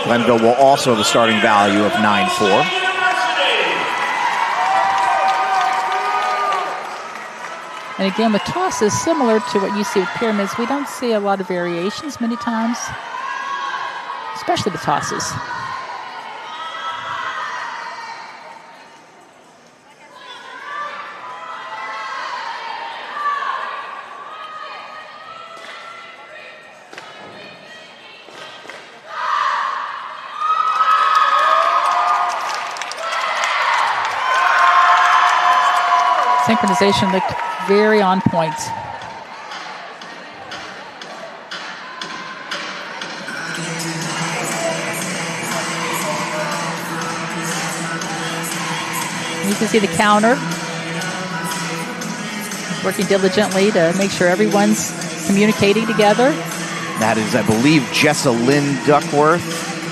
Glenville will also have a starting value of 9.4. And again, with tosses, similar to what you see with pyramids, we don't see a lot of variations many times, especially with tosses. Synchronization looked very on point. you can see the counter working diligently to make sure everyone's communicating together. That is, I believe, Jessa Lynn Duckworth.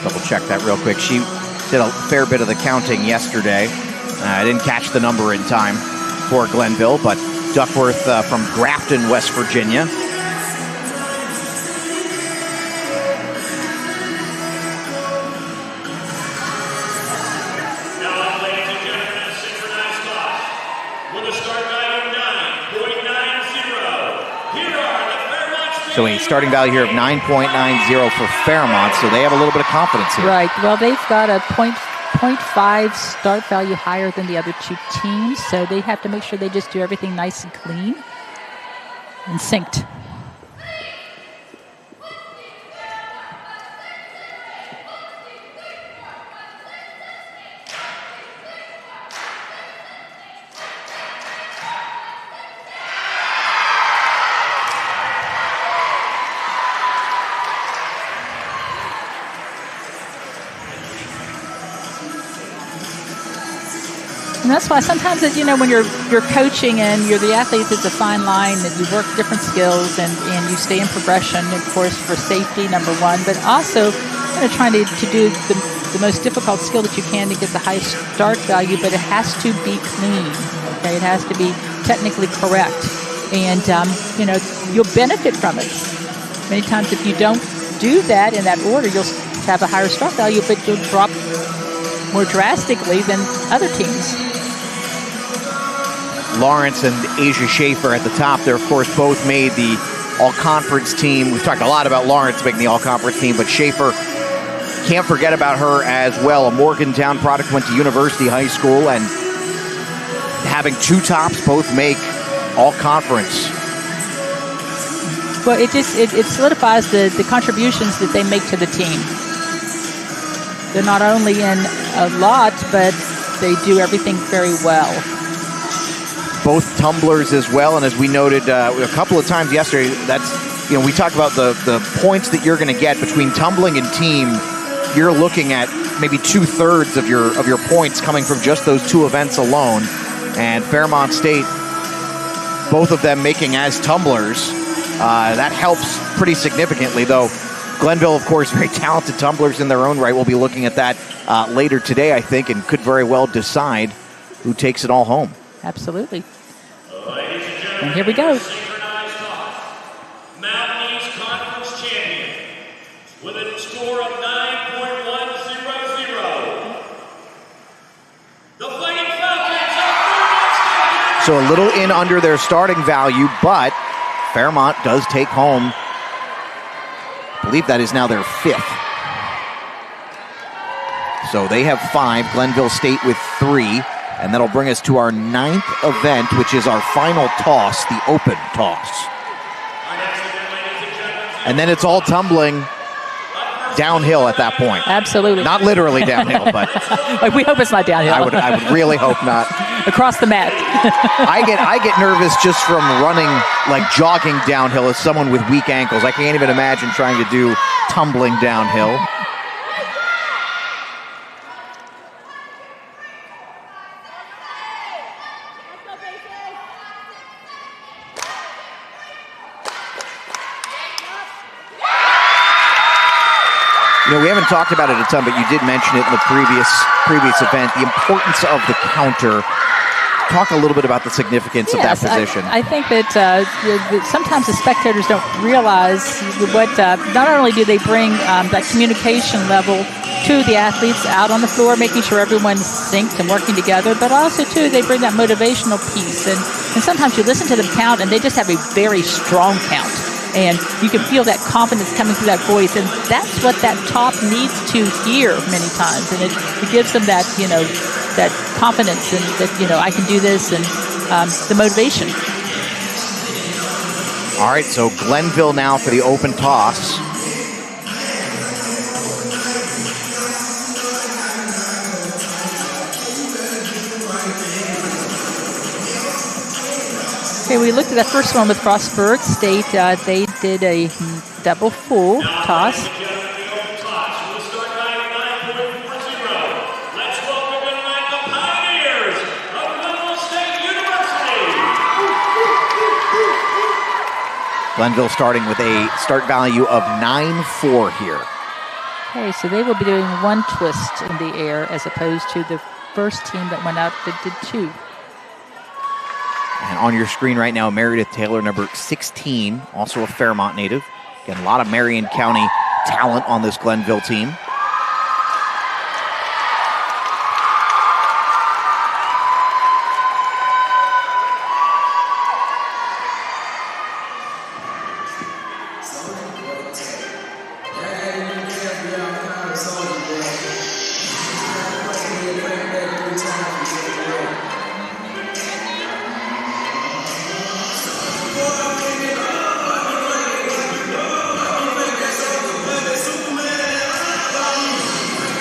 Double check that real quick. She did a fair bit of the counting yesterday. I didn't catch the number in time for Glenville, but Duckworth from Grafton, West Virginia. So a starting value here of 9.90 for Fairmont, so they have a little bit of confidence here. Right. Well, they've got a 0.5 start value higher than the other two teams, so they have to make sure they just do everything nice and clean and synced. And that's why sometimes, when you're coaching and you're the athlete, it's a fine line that you work different skills and you stay in progression, of course, for safety, number one, but also trying to do the most difficult skill that you can to get the highest start value, but it has to be clean, okay? It has to be technically correct. And, you'll benefit from it. Many times if you don't do that in that order, you'll have a higher start value, but you'll drop more drastically than other teams. Lawrence and Asia Schaefer at the top. They're, of course, both made the all-conference team. We've talked a lot about Lawrence making the all-conference team, but Schaefer, can't forget about her as well. A Morgantown product, went to University High School, and having two tops both make all-conference. Well, it solidifies the contributions that they make to the team. They're not only in a lot, but they do everything very well. Both tumblers as well, and as we noted a couple of times yesterday, that's, we talked about the points that you're going to get between tumbling and team. You're looking at maybe 2/3 of your points coming from just those two events alone. And Fairmont State, both of them making as tumblers, that helps pretty significantly, though. Glenville, of course, very talented tumblers in their own right. We'll be looking at that later today, I think, and could very well decide who takes it all home. Absolutely. And here we go. Mountain East Conference champion with a score of 9.100. The Fighting Falcons of Fairmont State. So a little in under their starting value, but Fairmont does take home. I believe that is now their 5th. So they have 5, Glenville State with 3. And that'll bring us to our 9th event, which is our final toss, the open toss. And then it's all tumbling downhill at that point. Absolutely. Not literally downhill, but we hope it's not downhill. I would really hope not. Across the mat. I get nervous just from running, like jogging downhill as someone with weak ankles. I can't even imagine trying to do tumbling downhill. We haven't talked about it a ton, but you did mention it in the previous event, the importance of the counter. Talk a little bit about the significance of that position. I think that sometimes the spectators don't realize what, not only do they bring that communication level to the athletes out on the floor, making sure everyone's synced and working together, but also, too, they bring that motivational piece. And sometimes you listen to them count, and they just have a very strong count. And you can feel that confidence coming through that voice, and that's what that top needs to hear many times. And it gives them that, that confidence and that, I can do this, and the motivation. All right, so Glenville now for the open toss. Okay, we looked at that first one with Frostburg State. They did a double full toss. Glenville starting with a start value of 9-4 here. Okay, so they will be doing one twist in the air as opposed to the first team that went out that did two. And on your screen right now, Meredith Taylor, number 16, also a Fairmont native. Again, a lot of Marion County talent on this Glenville team.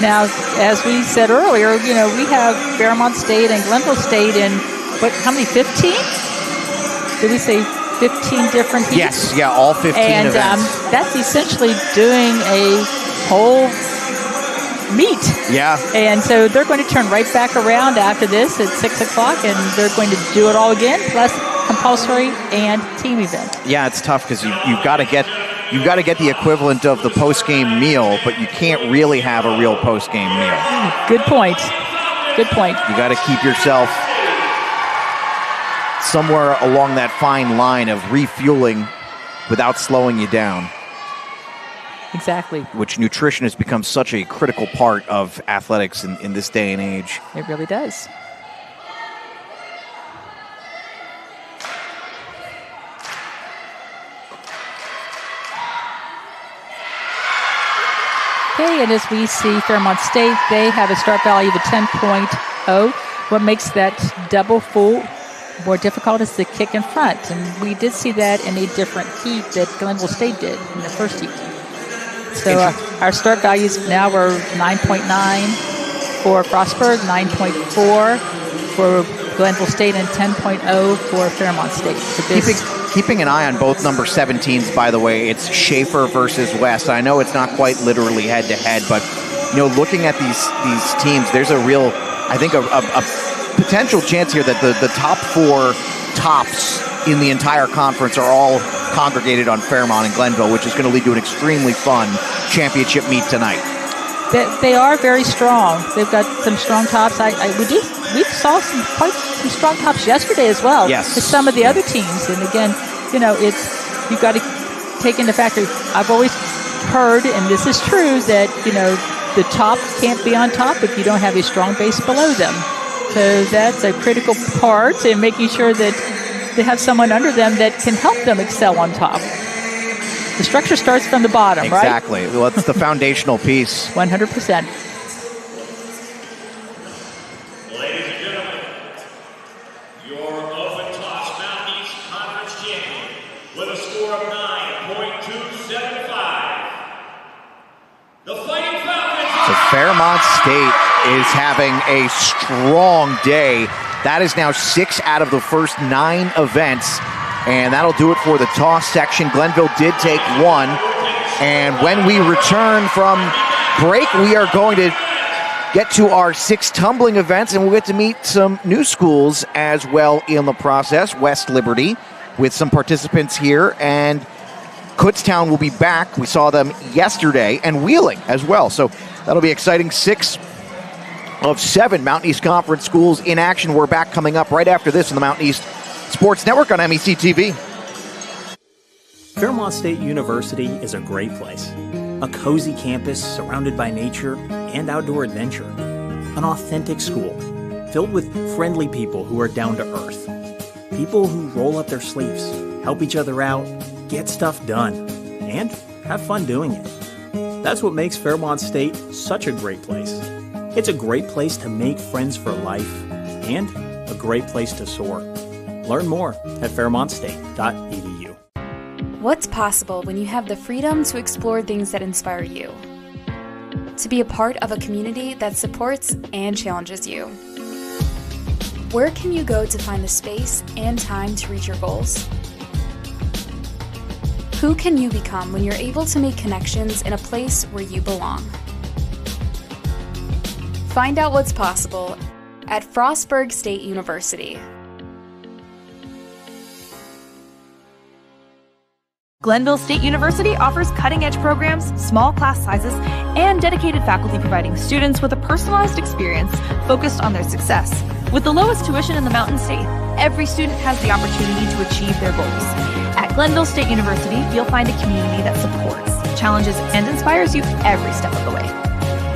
Now, as we said earlier, you know, we have Fairmont State and Glenville State in, how many, 15? Did we say 15 different heats? Yes, yeah, all 15 and, events. That's essentially doing a whole meet. Yeah. And so they're going to turn right back around after this at 6 o'clock, and they're going to do it all again, plus compulsory and team event. Yeah, it's tough because you've got to get the equivalent of the post-game meal, but you can't really have a real post-game meal. Good point. Good point. You got to keep yourself somewhere along that fine line of refueling without slowing you down. Exactly. Which nutrition has become such a critical part of athletics in this day and age. It really does. Okay, and as we see Fairmont State, they have a start value of a 10.0. What makes that double full more difficult is the kick in front. And we did see that in a different heat that Glenville State did in the first heat. So our start values now are 9.9 for Frostburg, 9.4 for Glenville State, and 10.0 for Fairmont State. So Keeping an eye on both number 17s, by the way. It's Schaefer versus West. I know it's not quite literally head-to-head, but looking at these teams, there's a real, I think, a potential chance here that the top four tops in the entire conference are all congregated on Fairmont and Glenville, which is going to lead to an extremely fun championship meet tonight. They are very strong. They've got some strong tops. We saw quite some strong tops yesterday as well. Yes. With some of the other teams. And again, you've got to take into factor. I've always heard, and this is true, that the top can't be on top if you don't have a strong base below them. So that's a critical part in making sure that they have someone under them that can help them excel on top. The structure starts from the bottom, right? Exactly. Well, it's the foundational piece. 100%. Ladies and gentlemen, your open toss Mountain East Conference champion with a score of 9.275. The Fighting Falcons. So Fairmont State is having a strong day. That is now 6 out of the first 9 events. And that'll do it for the toss section. Glenville did take 1. And when we return from break, we are going to get to our 6 tumbling events, and we'll get to meet some new schools as well in the process. West Liberty with some participants here, and Kutztown will be back. We saw them yesterday, and Wheeling as well. So that'll be exciting. 6 of 7 Mountain East Conference schools in action. We're back coming up right after this on the Mountain East Sports Network on MEC TV. Fairmont State University is a great place. A cozy campus surrounded by nature and outdoor adventure. An authentic school filled with friendly people who are down to earth. People who roll up their sleeves, help each other out, get stuff done, and have fun doing it. That's what makes Fairmont State such a great place. It's a great place to make friends for life and a great place to soar. Learn more at fairmontstate.edu. What's possible when you have the freedom to explore things that inspire you? To be a part of a community that supports and challenges you. Where can you go to find the space and time to reach your goals? Who can you become when you're able to make connections in a place where you belong? Find out what's possible at Frostburg State University. Glenville State University offers cutting-edge programs, small class sizes, and dedicated faculty providing students with a personalized experience focused on their success. With the lowest tuition in the Mountain State, every student has the opportunity to achieve their goals. At Glenville State University, you'll find a community that supports, challenges, and inspires you every step of the way.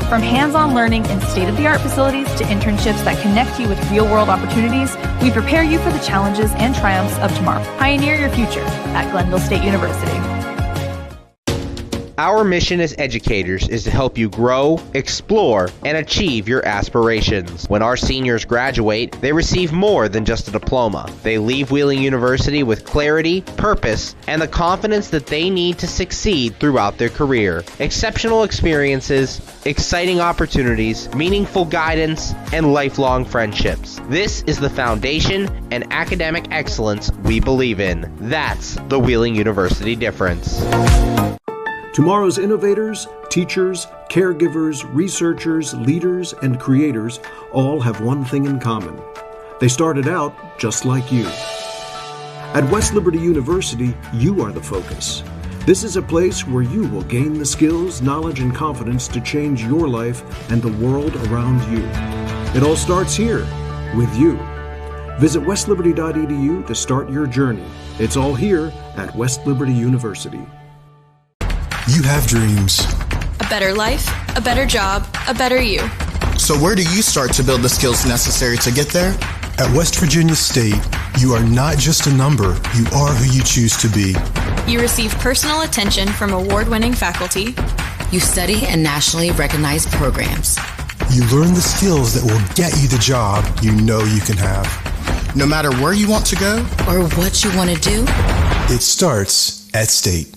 From hands-on learning in state-of-the-art facilities to internships that connect you with real-world opportunities, we prepare you for the challenges and triumphs of tomorrow. Pioneer your future at Glenville State University. Our mission as educators is to help you grow, explore, and achieve your aspirations. When our seniors graduate, they receive more than just a diploma. They leave Wheeling University with clarity, purpose, and the confidence that they need to succeed throughout their career. Exceptional experiences, exciting opportunities, meaningful guidance, and lifelong friendships. This is the foundation and academic excellence we believe in. That's the Wheeling University difference. Tomorrow's innovators, teachers, caregivers, researchers, leaders, and creators all have one thing in common. They started out just like you. At West Liberty University, you are the focus. This is a place where you will gain the skills, knowledge, and confidence to change your life and the world around you. It all starts here, with you. Visit westliberty.edu to start your journey. It's all here at West Liberty University. You have dreams. A better life, a better job, a better you. So where do you start to build the skills necessary to get there? At West Virginia State, you are not just a number, you are who you choose to be. You receive personal attention from award-winning faculty. You study in nationally recognized programs. You learn the skills that will get you the job you know you can have. No matter where you want to go or what you want to do, it starts at State.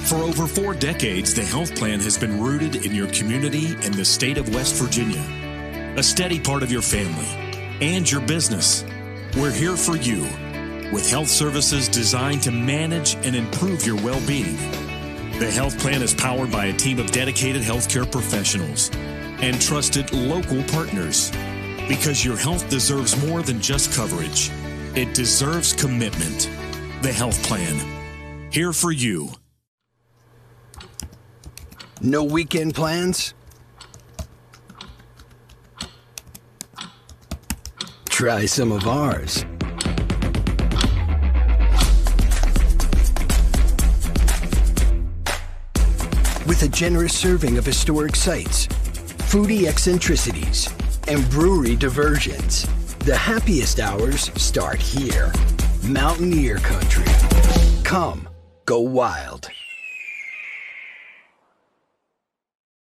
For over 4 decades, the health plan has been rooted in your community and the state of West Virginia. A steady part of your family and your business. We're here for you with health services designed to manage and improve your well-being. The health plan is powered by a team of dedicated healthcare professionals and trusted local partners. Because your health deserves more than just coverage. It deserves commitment. The health plan. Here for you. No weekend plans? Try some of ours. With a generous serving of historic sites, foodie eccentricities, and brewery diversions, the happiest hours start here. Mountaineer country. Come, go wild.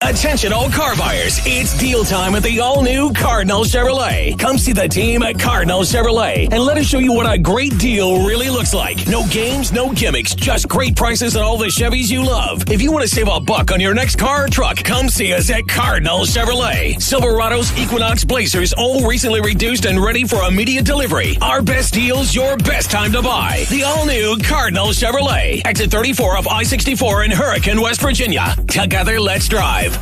Attention all car buyers, it's deal time at the all-new Cardinal Chevrolet. Come see the team at Cardinal Chevrolet and let us show you what a great deal really looks like. No games, no gimmicks, just great prices on all the Chevys you love. If you want to save a buck on your next car or truck, come see us at Cardinal Chevrolet. Silverados, Equinox, Blazers, all recently reduced and ready for immediate delivery. Our best deals, your best time to buy. The all-new Cardinal Chevrolet. Exit 34 of I-64 in Hurricane, West Virginia. Together, let's drive.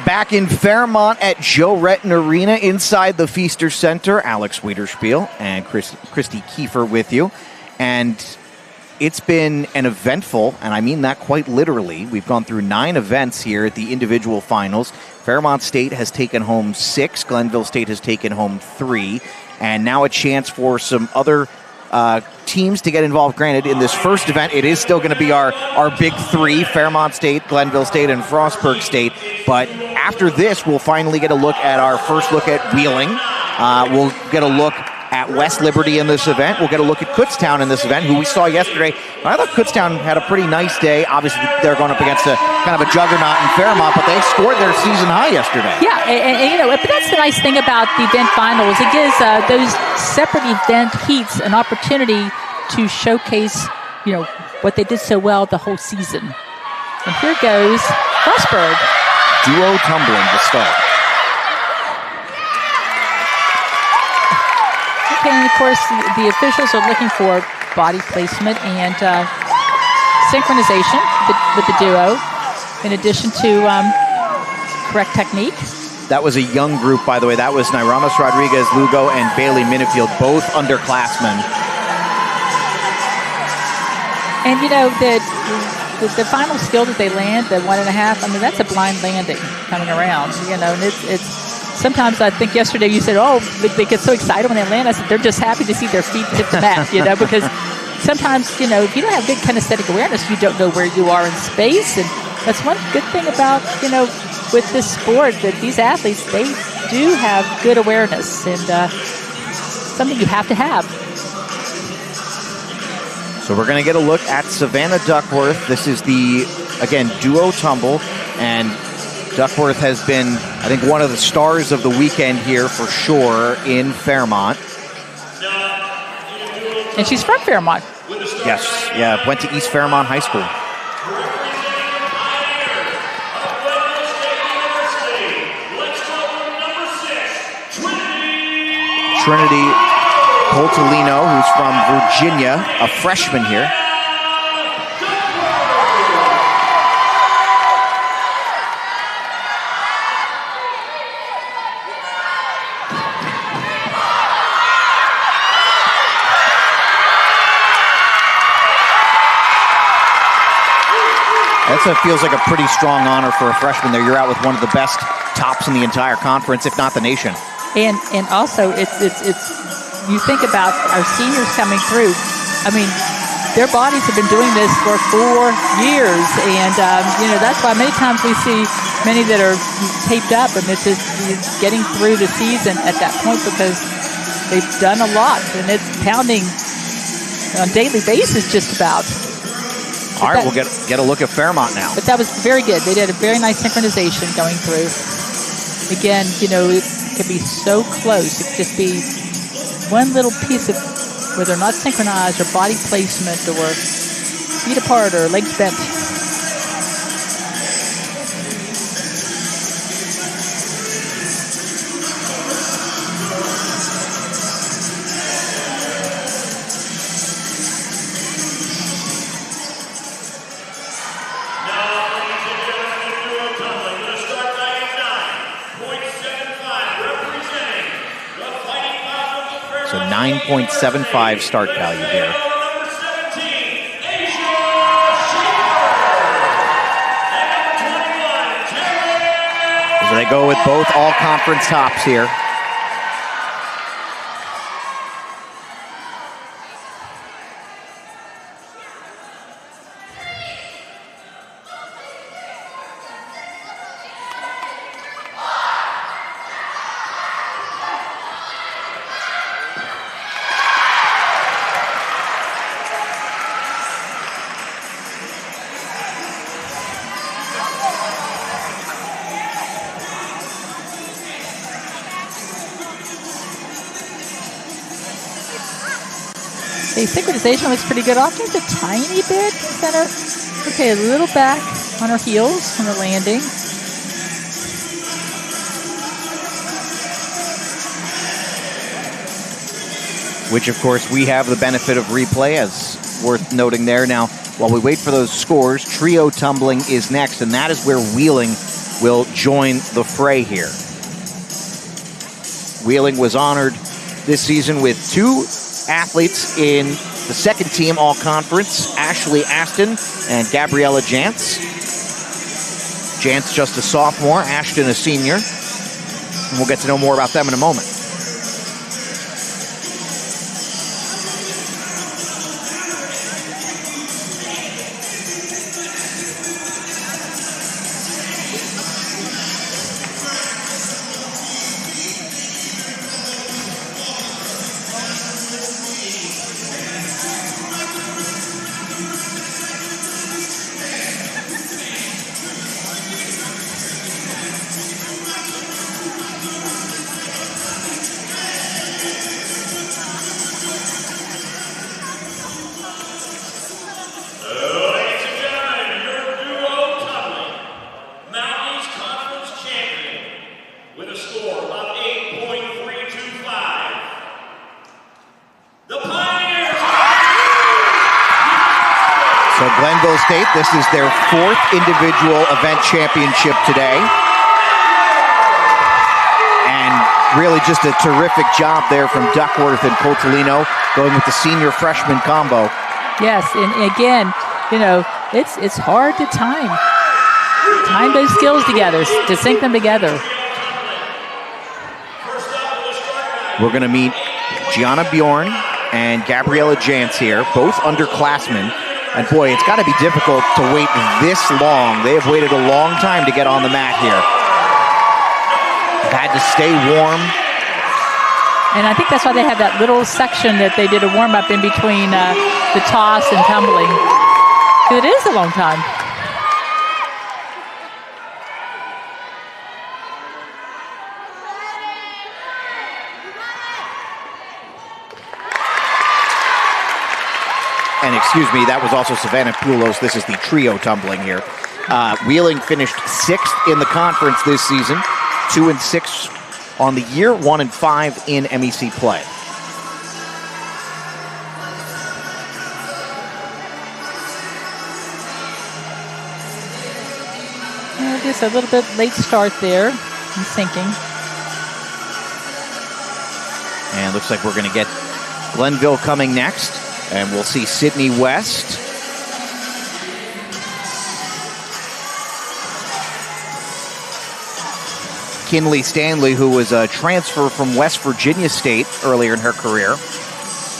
Back in Fairmont at Joe Retton Arena inside the Feaster Center, Alex Wiederspiel and Christy Kiefer with you. And it's been an eventful, and I mean that quite literally. We've gone through 9 events here at the individual finals. Fairmont State has taken home 6. Glenville State has taken home 3. And now a chance for some other teams to get involved. Granted, in this first event, it is still going to be our big 3, Fairmont State, Glenville State, and Frostburg State. But after this, we'll finally get a look at our first look at Wheeling. We'll get a look at West Liberty in this event. We'll get a look at Kutztown in this event, who we saw yesterday. I thought Kutztown had a pretty nice day. Obviously, they're going up against a kind of a juggernaut in Fairmont, but they scored their season high yesterday. Yeah, and you know, but that's the nice thing about the event finals. It gives those separate event heats an opportunity to showcase, you know, what they did so well the whole season. And here goes Frostburg. Duo tumbling to start. Okay, and of course, the officials are looking for body placement and synchronization with the duo, in addition to correct technique. That was a young group, by the way. That was Nairamis Rodriguez Lugo and Bailey Minifield, both underclassmen. And, the final skill that they land, the 1.5, I mean, that's a blind landing coming around, and it's sometimes I think yesterday you said, they get so excited when they land. I said, they're just happy to see their feet hit the mat, because sometimes, if you don't have good kinesthetic awareness, you don't know where you are in space. And that's one good thing about, with this sport, that these athletes, they do have good awareness, and something you have to have. So we're going to get a look at Savannah Duckworth. This is the, again, duo tumble, and Duckworth has been, I think, one of the stars of the weekend here for sure in Fairmont. And she's from Fairmont. Yes, yeah, went to East Fairmont High School. Trinity Coltolino, who's from Virginia, a freshman here. That feels like a pretty strong honor for a freshman there. You're out with one of the best tops in the entire conference, if not the nation. And also, it's you think about our seniors coming through. I mean, their bodies have been doing this for 4 years, and that's why many times we see many that are taped up, and it's just getting through the season at that point because they've done a lot, and it's pounding on a daily basis just about. All right, we'll get a look at Fairmont now. But that was very good. They did a very nice synchronization going through. Again, it can be so close. It could just be one little piece of where they're not synchronized or body placement or feet apart or legs bent. So 9.75 start value here. So they go with both all-conference tops here. The synchronization looks pretty good. Off just a tiny bit center. Okay, a little back on her heels on the landing. Which, of course, we have the benefit of replay, as worth noting there. Now, while we wait for those scores, trio tumbling is next, and that is where Wheeling will join the fray here. Wheeling was honored this season with 2 athletes in the second team all-conference, Ashley Aston and Gabriella Jantz. Jantz just a sophomore, Ashton a senior. And we'll get to know more about them in a moment. Glenville State, this is their 4th individual event championship today. And really just a terrific job there from Duckworth and Coltolino, going with the senior freshman combo. Yes, and again, it's hard to time those skills together, to sync them together. We're going to meet Gianna Bjorn and Gabriella Jantz here, both underclassmen. And boy, it's got to be difficult to wait this long. They have waited a long time to get on the mat here. They've had to stay warm. And I think that's why they have that little section that they did a warm-up in between the toss and tumbling. It is a long time. And excuse me, that was also Savannah Poulos. This is the trio tumbling here. Wheeling finished 6th in the conference this season, 2-6 on the year, 1-5 in MEC play. Just a little bit late start there in sinking. And looks like we're going to get Glenville coming next. And we'll see Sydney West. Kinley Stanley, who was a transfer from West Virginia State earlier in her career.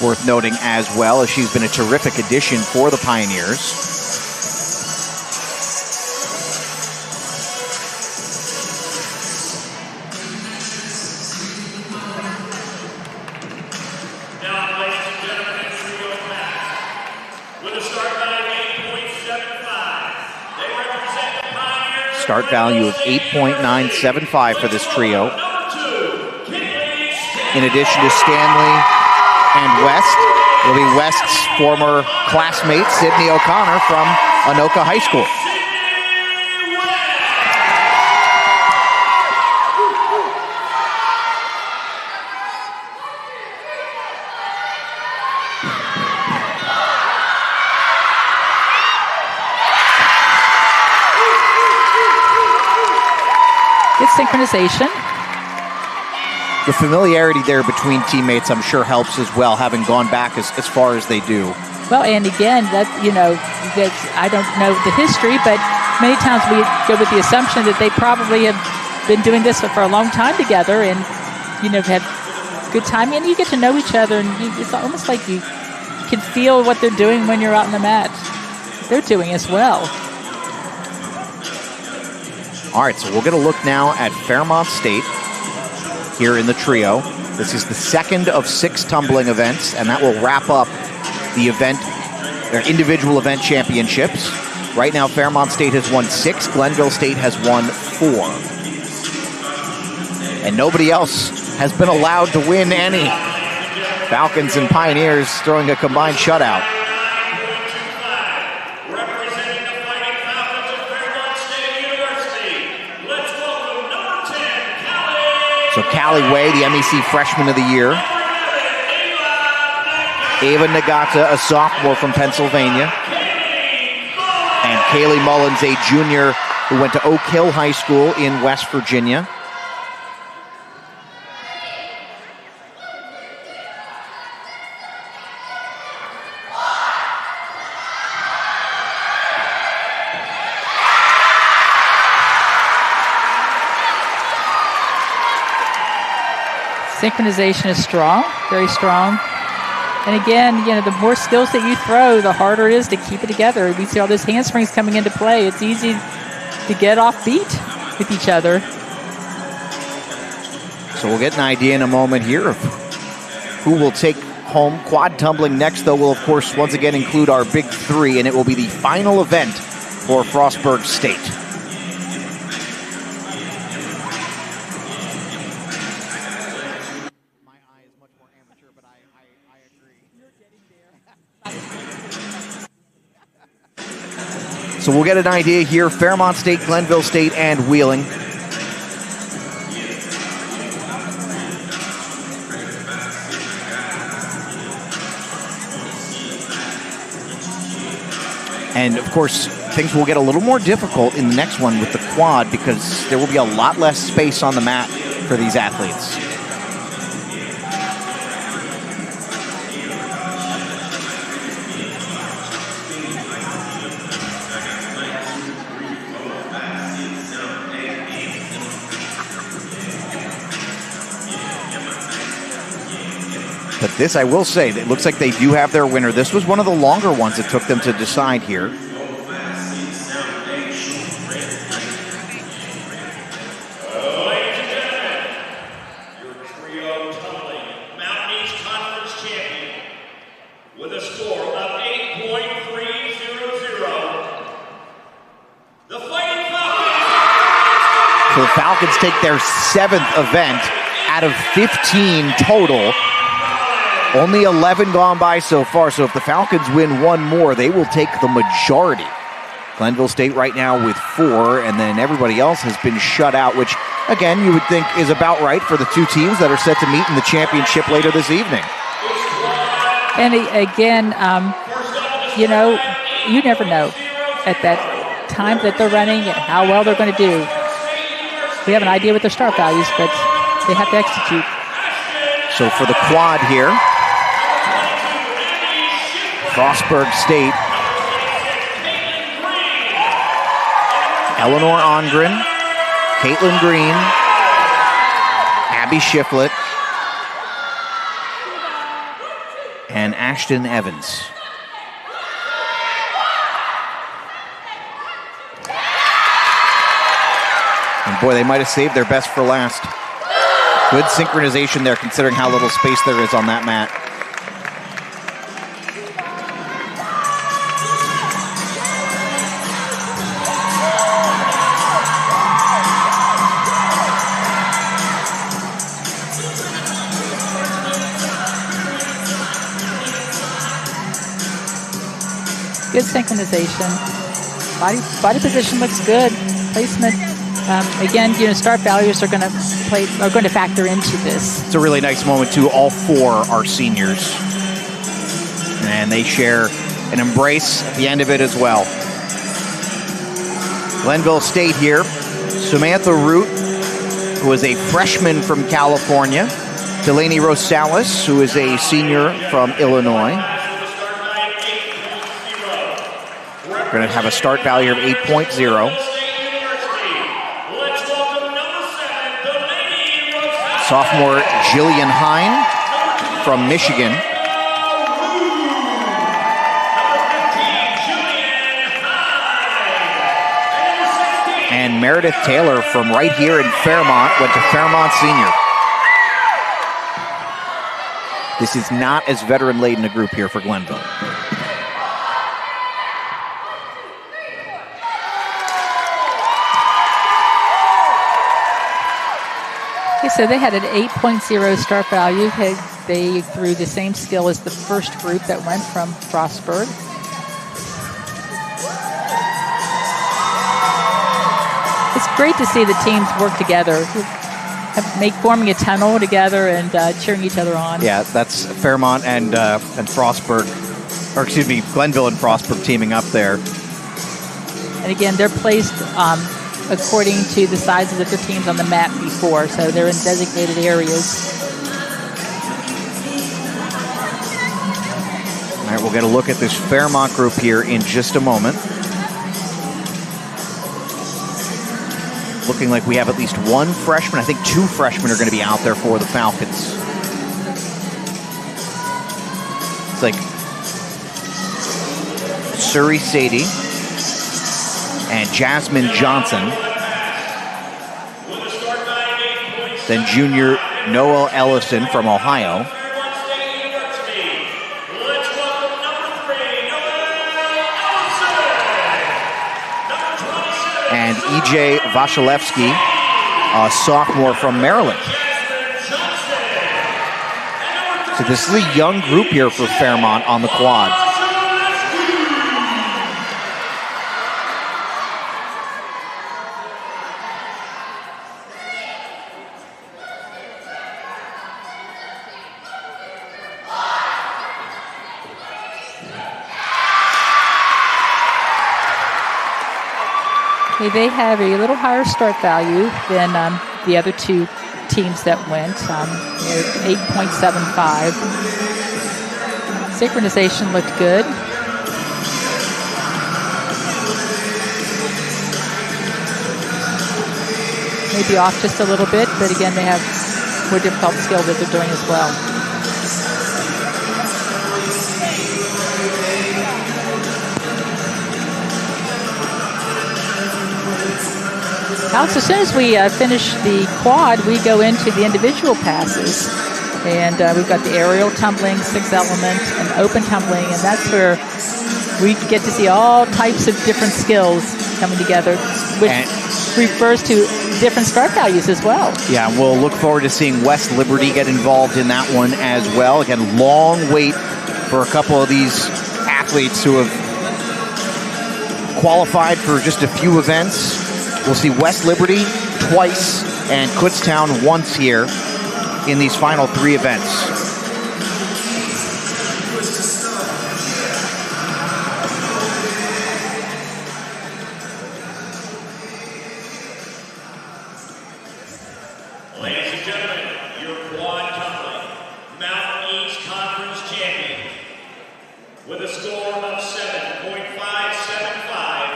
Worth noting as well, as she's been a terrific addition for the Pioneers. Start value of 8.975 for this trio. In addition to Stanley and West, will be West's former classmate, Sydney O'Connor from Anoka High School. Synchronization. The familiarity there between teammates, I'm sure, helps as well, having gone back as far as they do. Well, and again, that I don't know the history, but many times we go with the assumption that they probably have been doing this for a long time together, and have good time, and you get to know each other, and it's almost like you can feel what they're doing when you're out on the mat. They're doing as well. All right, so we're going to look now at Fairmont State here in the trio. This is the second of 6 tumbling events, and that will wrap up the event, their individual event championships. Right now, Fairmont State has won 6, Glenville State has won 4. And nobody else has been allowed to win any. Falcons and Pioneers throwing a combined shutout. So Callie Way, the MEC Freshman of the Year. Ava Nagata, a sophomore from Pennsylvania. And Kaylee Mullins, a junior who went to Oak Hill High School in West Virginia. Synchronization is strong, very strong. And again, the more skills that you throw, the harder it is to keep it together. We see all those handsprings coming into play. It's easy to get off beat with each other. So we'll get an idea in a moment here of who will take home quad tumbling next, though we'll, of course, once again include our big 3, and it will be the final event for Frostburg State. So we'll get an idea here, Fairmont State, Glenville State, and Wheeling. And of course, things will get a little more difficult in the next one with the quad because there will be a lot less space on the mat for these athletes. This, I will say, it looks like they do have their winner. This was one of the longer ones it took them to decide here. Ladies and gentlemen, your trio tumbling Mountain East Conference champion with a score of 8.300. The Fighting Falcons. So the Falcons take their 7th event out of 15 total. Only 11 gone by so far, so if the Falcons win one more, they will take the majority. Glenville State right now with 4, and then everybody else has been shut out, which, again, you would think is about right for the two teams that are set to meet in the championship later this evening. And again, you know, you never know at that time that they're running and how well they're going to do. We have an idea what their start values, but they have to execute. So for the quad here, Frostburg State, Eleanor Ongren, Caitlin Green, Abby Shiflett, and Ashton Evans. And boy, they might have saved their best for last. Good synchronization there, considering how little space there is on that mat. Good synchronization. Body position looks good. Placement. Again, you know, start values are going to factor into this. It's a really nice moment too. All 4 are seniors, and they share an embrace at the end of it as well. Glenville State here. Samantha Root, who is a freshman from California. Delaney Rosales, who is a senior from Illinois. We're going to have a start value of 8.0. Sophomore Jillian Hine from Michigan. And Meredith Taylor from right here in Fairmont, went to Fairmont Senior. This is not as veteran-laden a group here for Glenville. Okay, so they had an 8.0 start value. They threw the same skill as the first group that went from Frostburg. It's great to see the teams work together, forming a tunnel together and cheering each other on. Yeah, that's Fairmont and Frostburg, or excuse me, Glenville and Frostburg teaming up there. And again, they're placed according to the sizes of their teams on the map before, so they're in designated areas. All right, we'll get a look at this Fairmont group here in just a moment. Looking like we have at least one freshman. I think 2 freshmen are going to be out there for the Falcons. It's like Suri Sadie and Jasmine Johnson. Then junior Noel Ellison from Ohio. And E.J. Vasilevsky, a sophomore from Maryland. So this is a young group here for Fairmont on the quad. They have a little higher start value than the other 2 teams that went, 8.75. Synchronization looked good. Maybe off just a little bit, but again, they have more difficult skill that they're doing as well. Alex, as soon as we finish the quad, we go into the individual passes. And we've got the aerial tumbling, 6 element, and open tumbling, and that's where we get to see all types of different skills coming together, which refers to different start values as well. Yeah, we'll look forward to seeing West Liberty get involved in that one as well. Again, long wait for a couple of these athletes who have qualified for just a few events. We'll see West Liberty twice and Kutztown once here in these final 3 events. Ladies and gentlemen, your quad tumbling Mountain East Conference champion with a score of 7.575,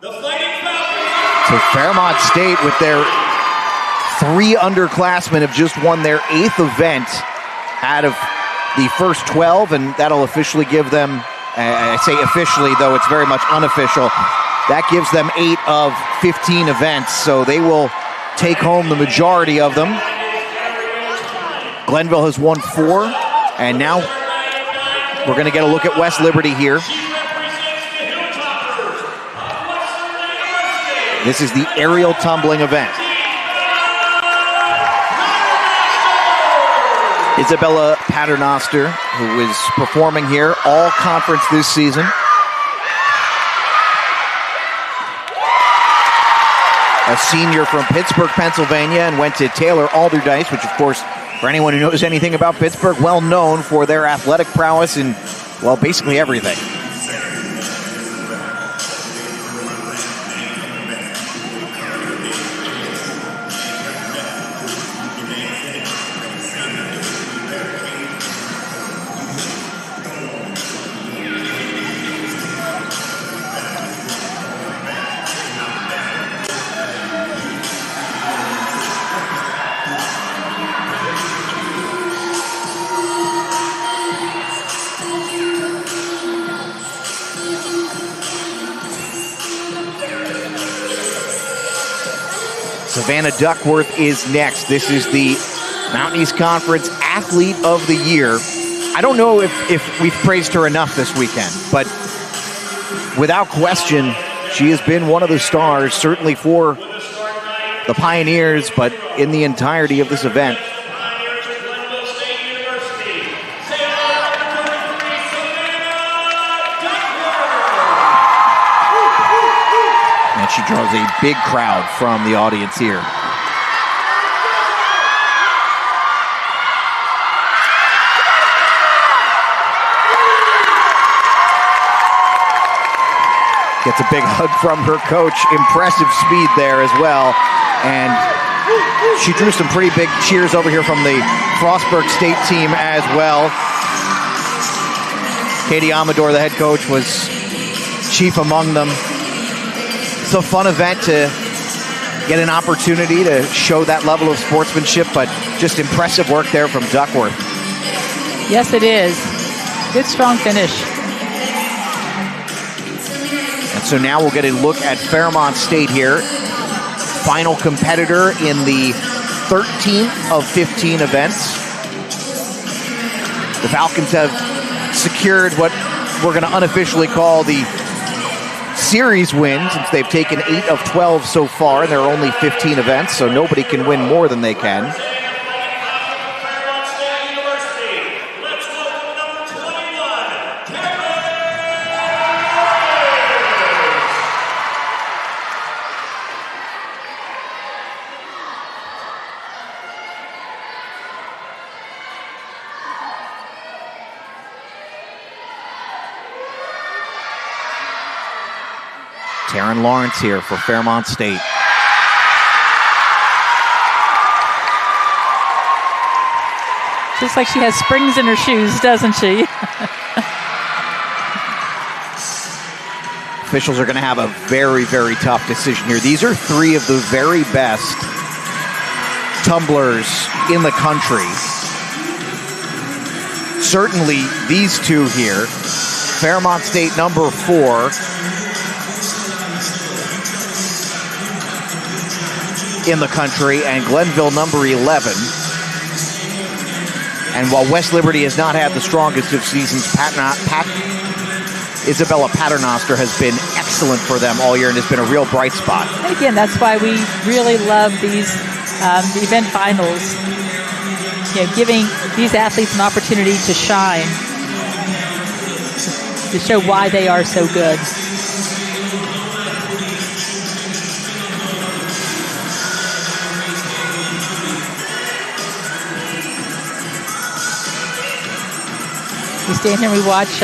the Fighting Falcons. So Fairmont State, with their 3 underclassmen, have just won their 8th event out of the first 12, and that'll officially give them, I say officially, though it's very much unofficial, that gives them 8 of 15 events, so they will take home the majority of them. Glenville has won 4, and now we're going to get a look at West Liberty here. This is the aerial tumbling event. Isabella Paternoster, who is performing here all conference this season. A senior from Pittsburgh, Pennsylvania, and went to Taylor Alderdice, which, of course, for anyone who knows anything about Pittsburgh, well known for their athletic prowess in, well, basically everything. Savannah Duckworth is next. This is the Mountain East Conference Athlete of the Year. I don't know if we've praised her enough this weekend, but without question, she has been one of the stars, certainly for the Pioneers, but in the entirety of this event. And she draws a big crowd from the audience here. Gets a big hug from her coach. Impressive speed there as well. And she drew some pretty big cheers over here from the Frostburg State team as well. Katie Amador, the head coach, was chief among them. It's a fun event to get an opportunity to show that level of sportsmanship, but just impressive work there from Duckworth. Yes, it is. Good, strong finish. And so now we'll get a look at Fairmont State here. Final competitor in the 13th of 15 events. The Falcons have secured what we're going to unofficially call the series win, since they've taken 8 of 12 so far. There are only 15 events, so nobody can win more than they can. Taryn Lawrence here for Fairmont State. Looks like she has springs in her shoes, doesn't she? Officials are going to have a very, very tough decision here. These are 3 of the very best tumblers in the country. Certainly these 2 here. Fairmont State number 4. in the country, and Glenville number 11. And while West Liberty has not had the strongest of seasons, Isabella Paternoster has been excellent for them all year and has been a real bright spot. And again, that's why we really love these event finals. Giving these athletes an opportunity to shine, to show why they are so good. We stand here and we watch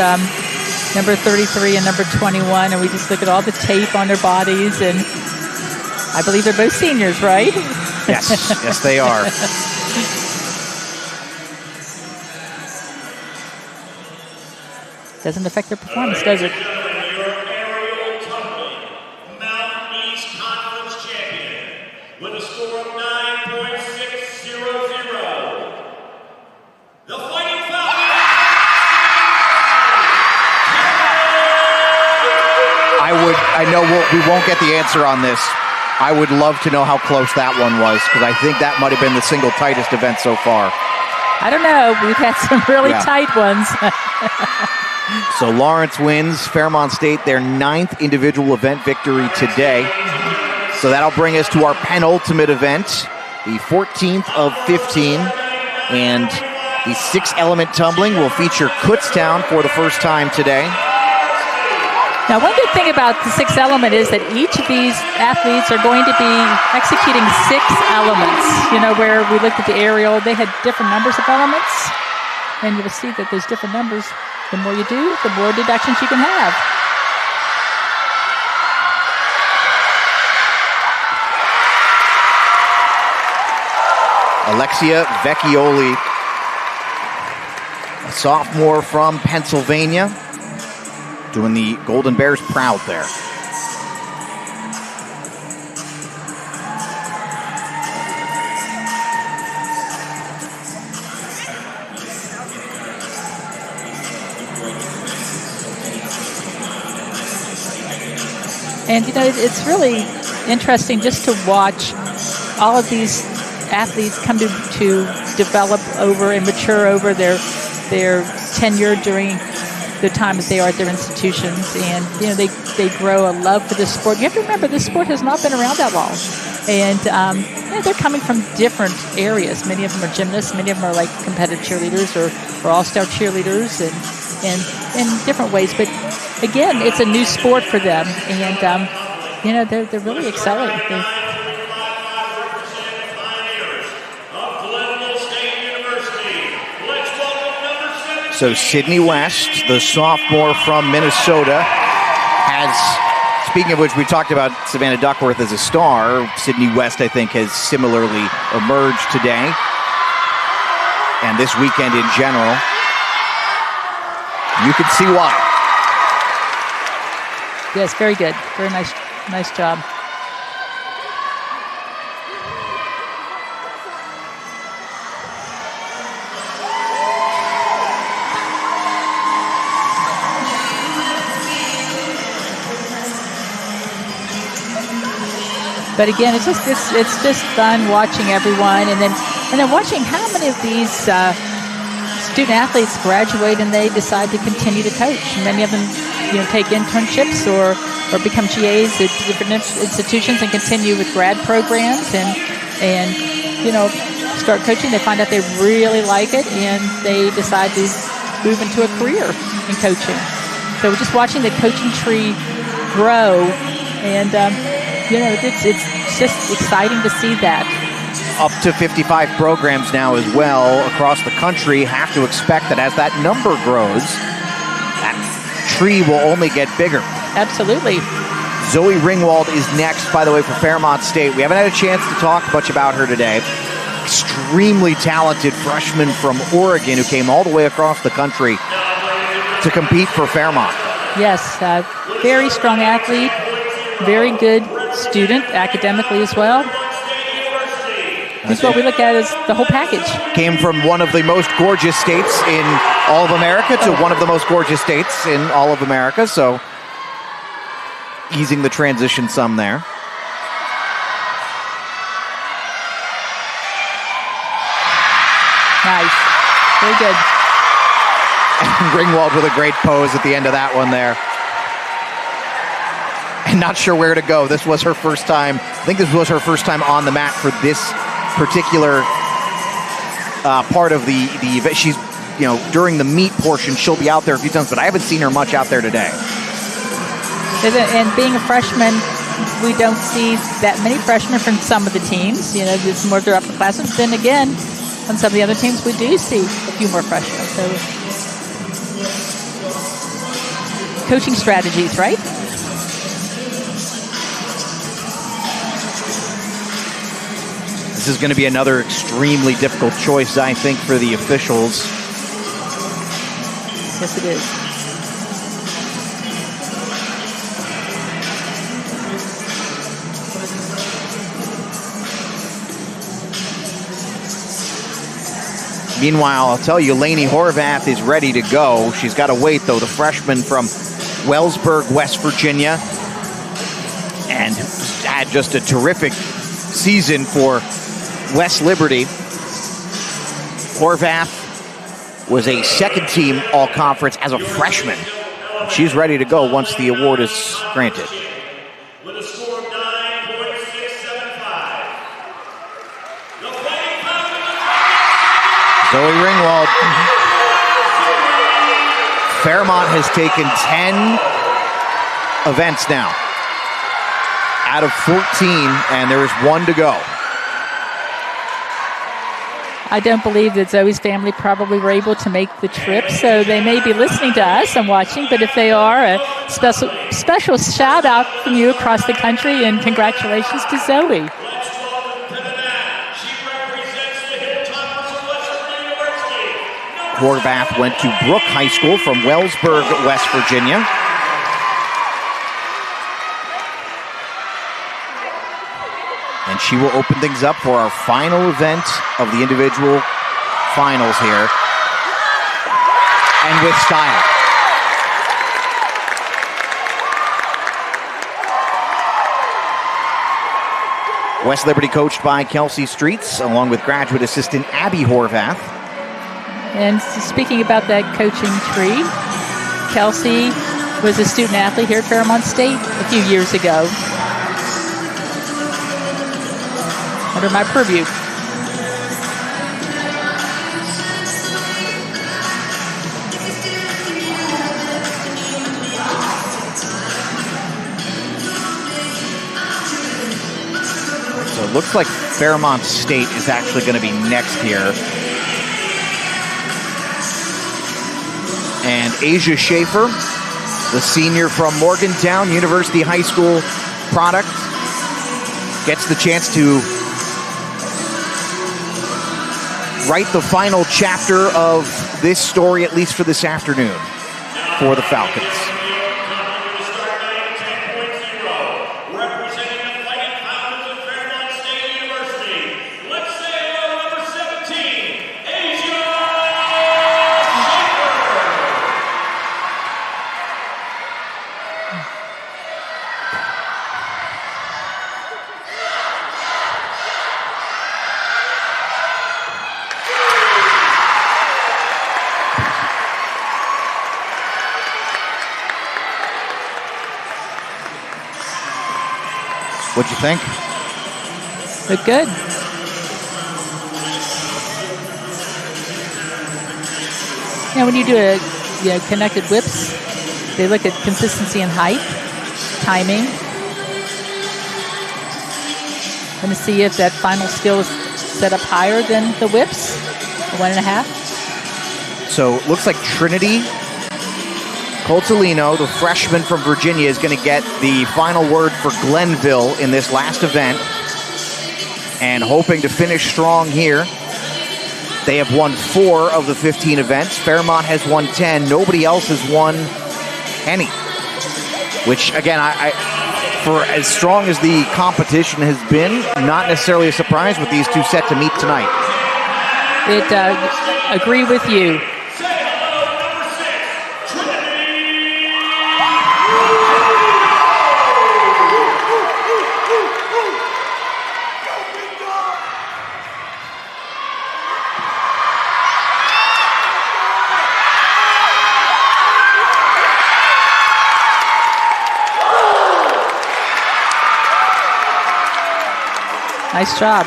number 33 and number 21, and we just look at all the tape on their bodies, and I believe they're both seniors, right? Yes, yes they are. Doesn't affect their performance, does it? With a score of 9.600. The Fighting Falcons. I know we won't get the answer on this. I would love to know how close that one was, because I think that might have been the single tightest event so far. I don't know. We've had some really tight ones. So Lawrence wins. Fairmont State, their 9th individual event victory today. So that'll bring us to our penultimate event, the 14th of 15. And the 6-element tumbling will feature Kutztown for the first time today. Now, one good thing about the 6th element is that each of these athletes are going to be executing 6 elements. Where we looked at the aerial, they had different numbers of elements. And you'll see that those different numbers, the more you do, the more deductions you can have. Alexia Vecchioli, a sophomore from Pennsylvania, doing the Golden Bears proud there. And, it's really interesting just to watch all of these athletes come to develop over and mature over their tenure during the time that they are at their institutions. And, they grow a love for this sport. You have to remember, this sport has not been around that long. And, they're coming from different areas. Many of them are gymnasts. Many of them are like competitive cheerleaders or all-star cheerleaders and in different ways. But, again, it's a new sport for them. And, they're really excelling. So Sydney West, the sophomore from Minnesota, has, speaking of which, we talked about Savannah Duckworth as a star. Sydney West, I think, has similarly emerged today and this weekend in general. You can see why. Yes, very good. Very nice job. But again, it's just fun watching everyone, and then watching how many of these student athletes graduate and they decide to continue to coach. Many of them, take internships or become GAs at different institutions and continue with grad programs and start coaching. They find out they really like it and they decide to move into a career in coaching. So we're just watching the coaching tree grow, and it's just exciting to see that. Up to 55 programs now as well across the country. Have to expect that as that number grows, that tree will only get bigger. Absolutely. Zoe Ringwald is next, by the way, for Fairmont State. We haven't had a chance to talk much about her today. Extremely talented freshman from Oregon who came all the way across the country to compete for Fairmont. Yes, very strong athlete, very good student academically as well. That's what we look at as the whole package. Came from one of the most gorgeous states in all of America to one of the most gorgeous states in all of America, so easing the transition some there. Nice. Very good. And Ringwald with a great pose at the end of that one there. And not sure where to go. This was her first time. I think this was her first time on the mat for this particular part of the event. She's, during the meet portion, she'll be out there a few times, but I haven't seen her much out there today. And being a freshman, we don't see that many freshmen from some of the teams. It's more their upperclassmen. Then again, on some of the other teams, we do see a few more freshmen. So, coaching strategies, right? This is going to be another extremely difficult choice, I think, for the officials. Yes, it is. Meanwhile, I'll tell you, Lainey Horvath is ready to go. She's got to wait, though. The freshman from Wellsburg, West Virginia, and had just a terrific season for West Liberty. Horvath was a second-team All-Conference as a freshman. She's ready to go once the award is granted. With a score of 9.675. Zoe Ringwald. Fairmont has taken 10 events now out of 14, and there is one to go. I don't believe that Zoe's family probably were able to make the trip, so they may be listening to us and watching, but if they are, a special shout out from you across the country, and congratulations to Zoe. Horvath went to Brooke High School from Wellsburg, West Virginia. And she will open things up for our final event of the individual finals here. And with style. West Liberty coached by Kelsey Streets, along with graduate assistant Abby Horvath. And speaking about that coaching tree, Kelsey was a student athlete here at Fairmont State a few years ago. Under my purview. So it looks like Fairmont State is actually going to be next here. And Asia Schaefer, the senior from Morgantown University High School product, gets the chance to write the final chapter of this story, at least for this afternoon, for the Falcons. What'd you think? Looked good. Now, when you do connected whips, they look at consistency and height, timing. Going to see if that final skill is set up higher than the whips, the 1.5. So it looks like Trinity Coltolino, the freshman from Virginia, is going to get the final word for Glenville in this last event, and hoping to finish strong here. They have won 4 of the 15 events. Fairmont has won 10. Nobody else has won any. Which, again, I for as strong as the competition has been, not necessarily a surprise with these two set to meet tonight. Agree with you. Nice job.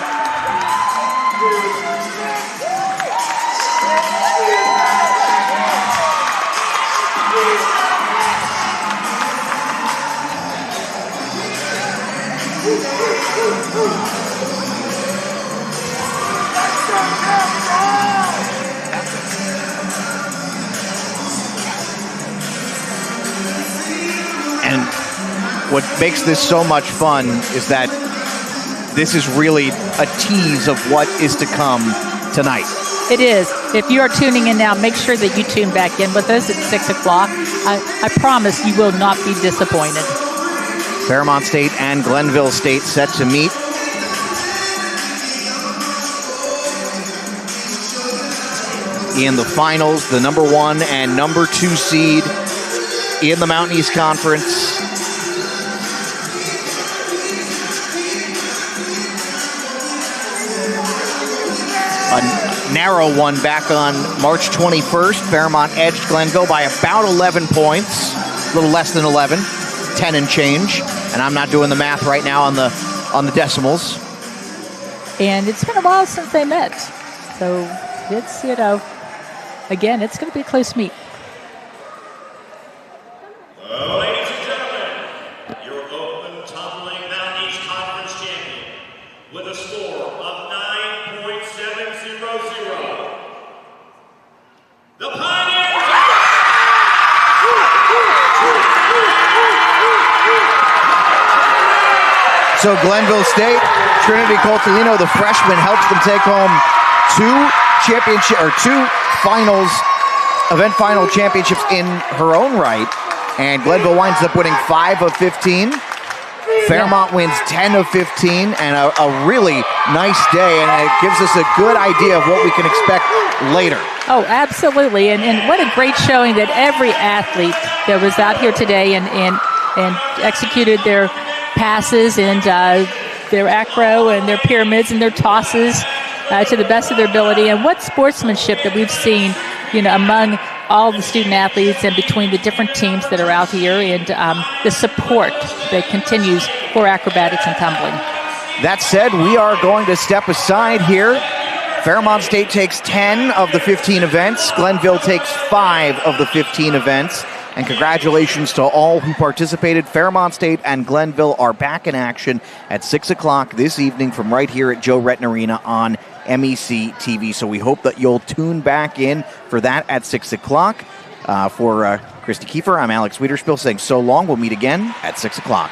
And what makes this so much fun is that this is really a tease of what is to come tonight. It is. If you are tuning in now, make sure that you tune back in with us at 6 o'clock. I promise you will not be disappointed. Fairmont State and Glenville State set to meet. In the finals, the number 1 and number 2 seed in the Mountain East Conference. A narrow one back on March 21st. Fairmont edged Glenville by about 11 points, a little less than 11, 10 and change. And I'm not doing the math right now on the decimals. And it's been a while since they met. So it's, again, it's going to be a close meet. Ladies and gentlemen, your Open Tumbling Mountain East Conference champion with a score of 9.700. The Pioneers! So Glenville State, Trinity Coltolino, the freshman, helps them take home two event final championships in her own right. And Glenville winds up winning 5 of 15. Fairmont wins 10 of 15, and a really nice day, and it gives us a good idea of what we can expect later. Oh, absolutely, and what a great showing that every athlete that was out here today and executed their passes and their acro and their pyramids and their tosses to the best of their ability, and what sportsmanship that we've seen, among all the student athletes and between the different teams that are out here, and the support that continues for acrobatics and tumbling. That said, we are going to step aside here. Fairmont State takes 10 of the 15 events. Glenville takes 5 of the 15 events. And congratulations to all who participated. Fairmont State and Glenville are back in action at 6 o'clock this evening from right here at Joe Retton Arena on MEC TV. So we hope that you'll tune back in for that at 6 o'clock. For Christy Kiefer, I'm Alex Wiederspiel saying so long. We'll meet again at 6 o'clock.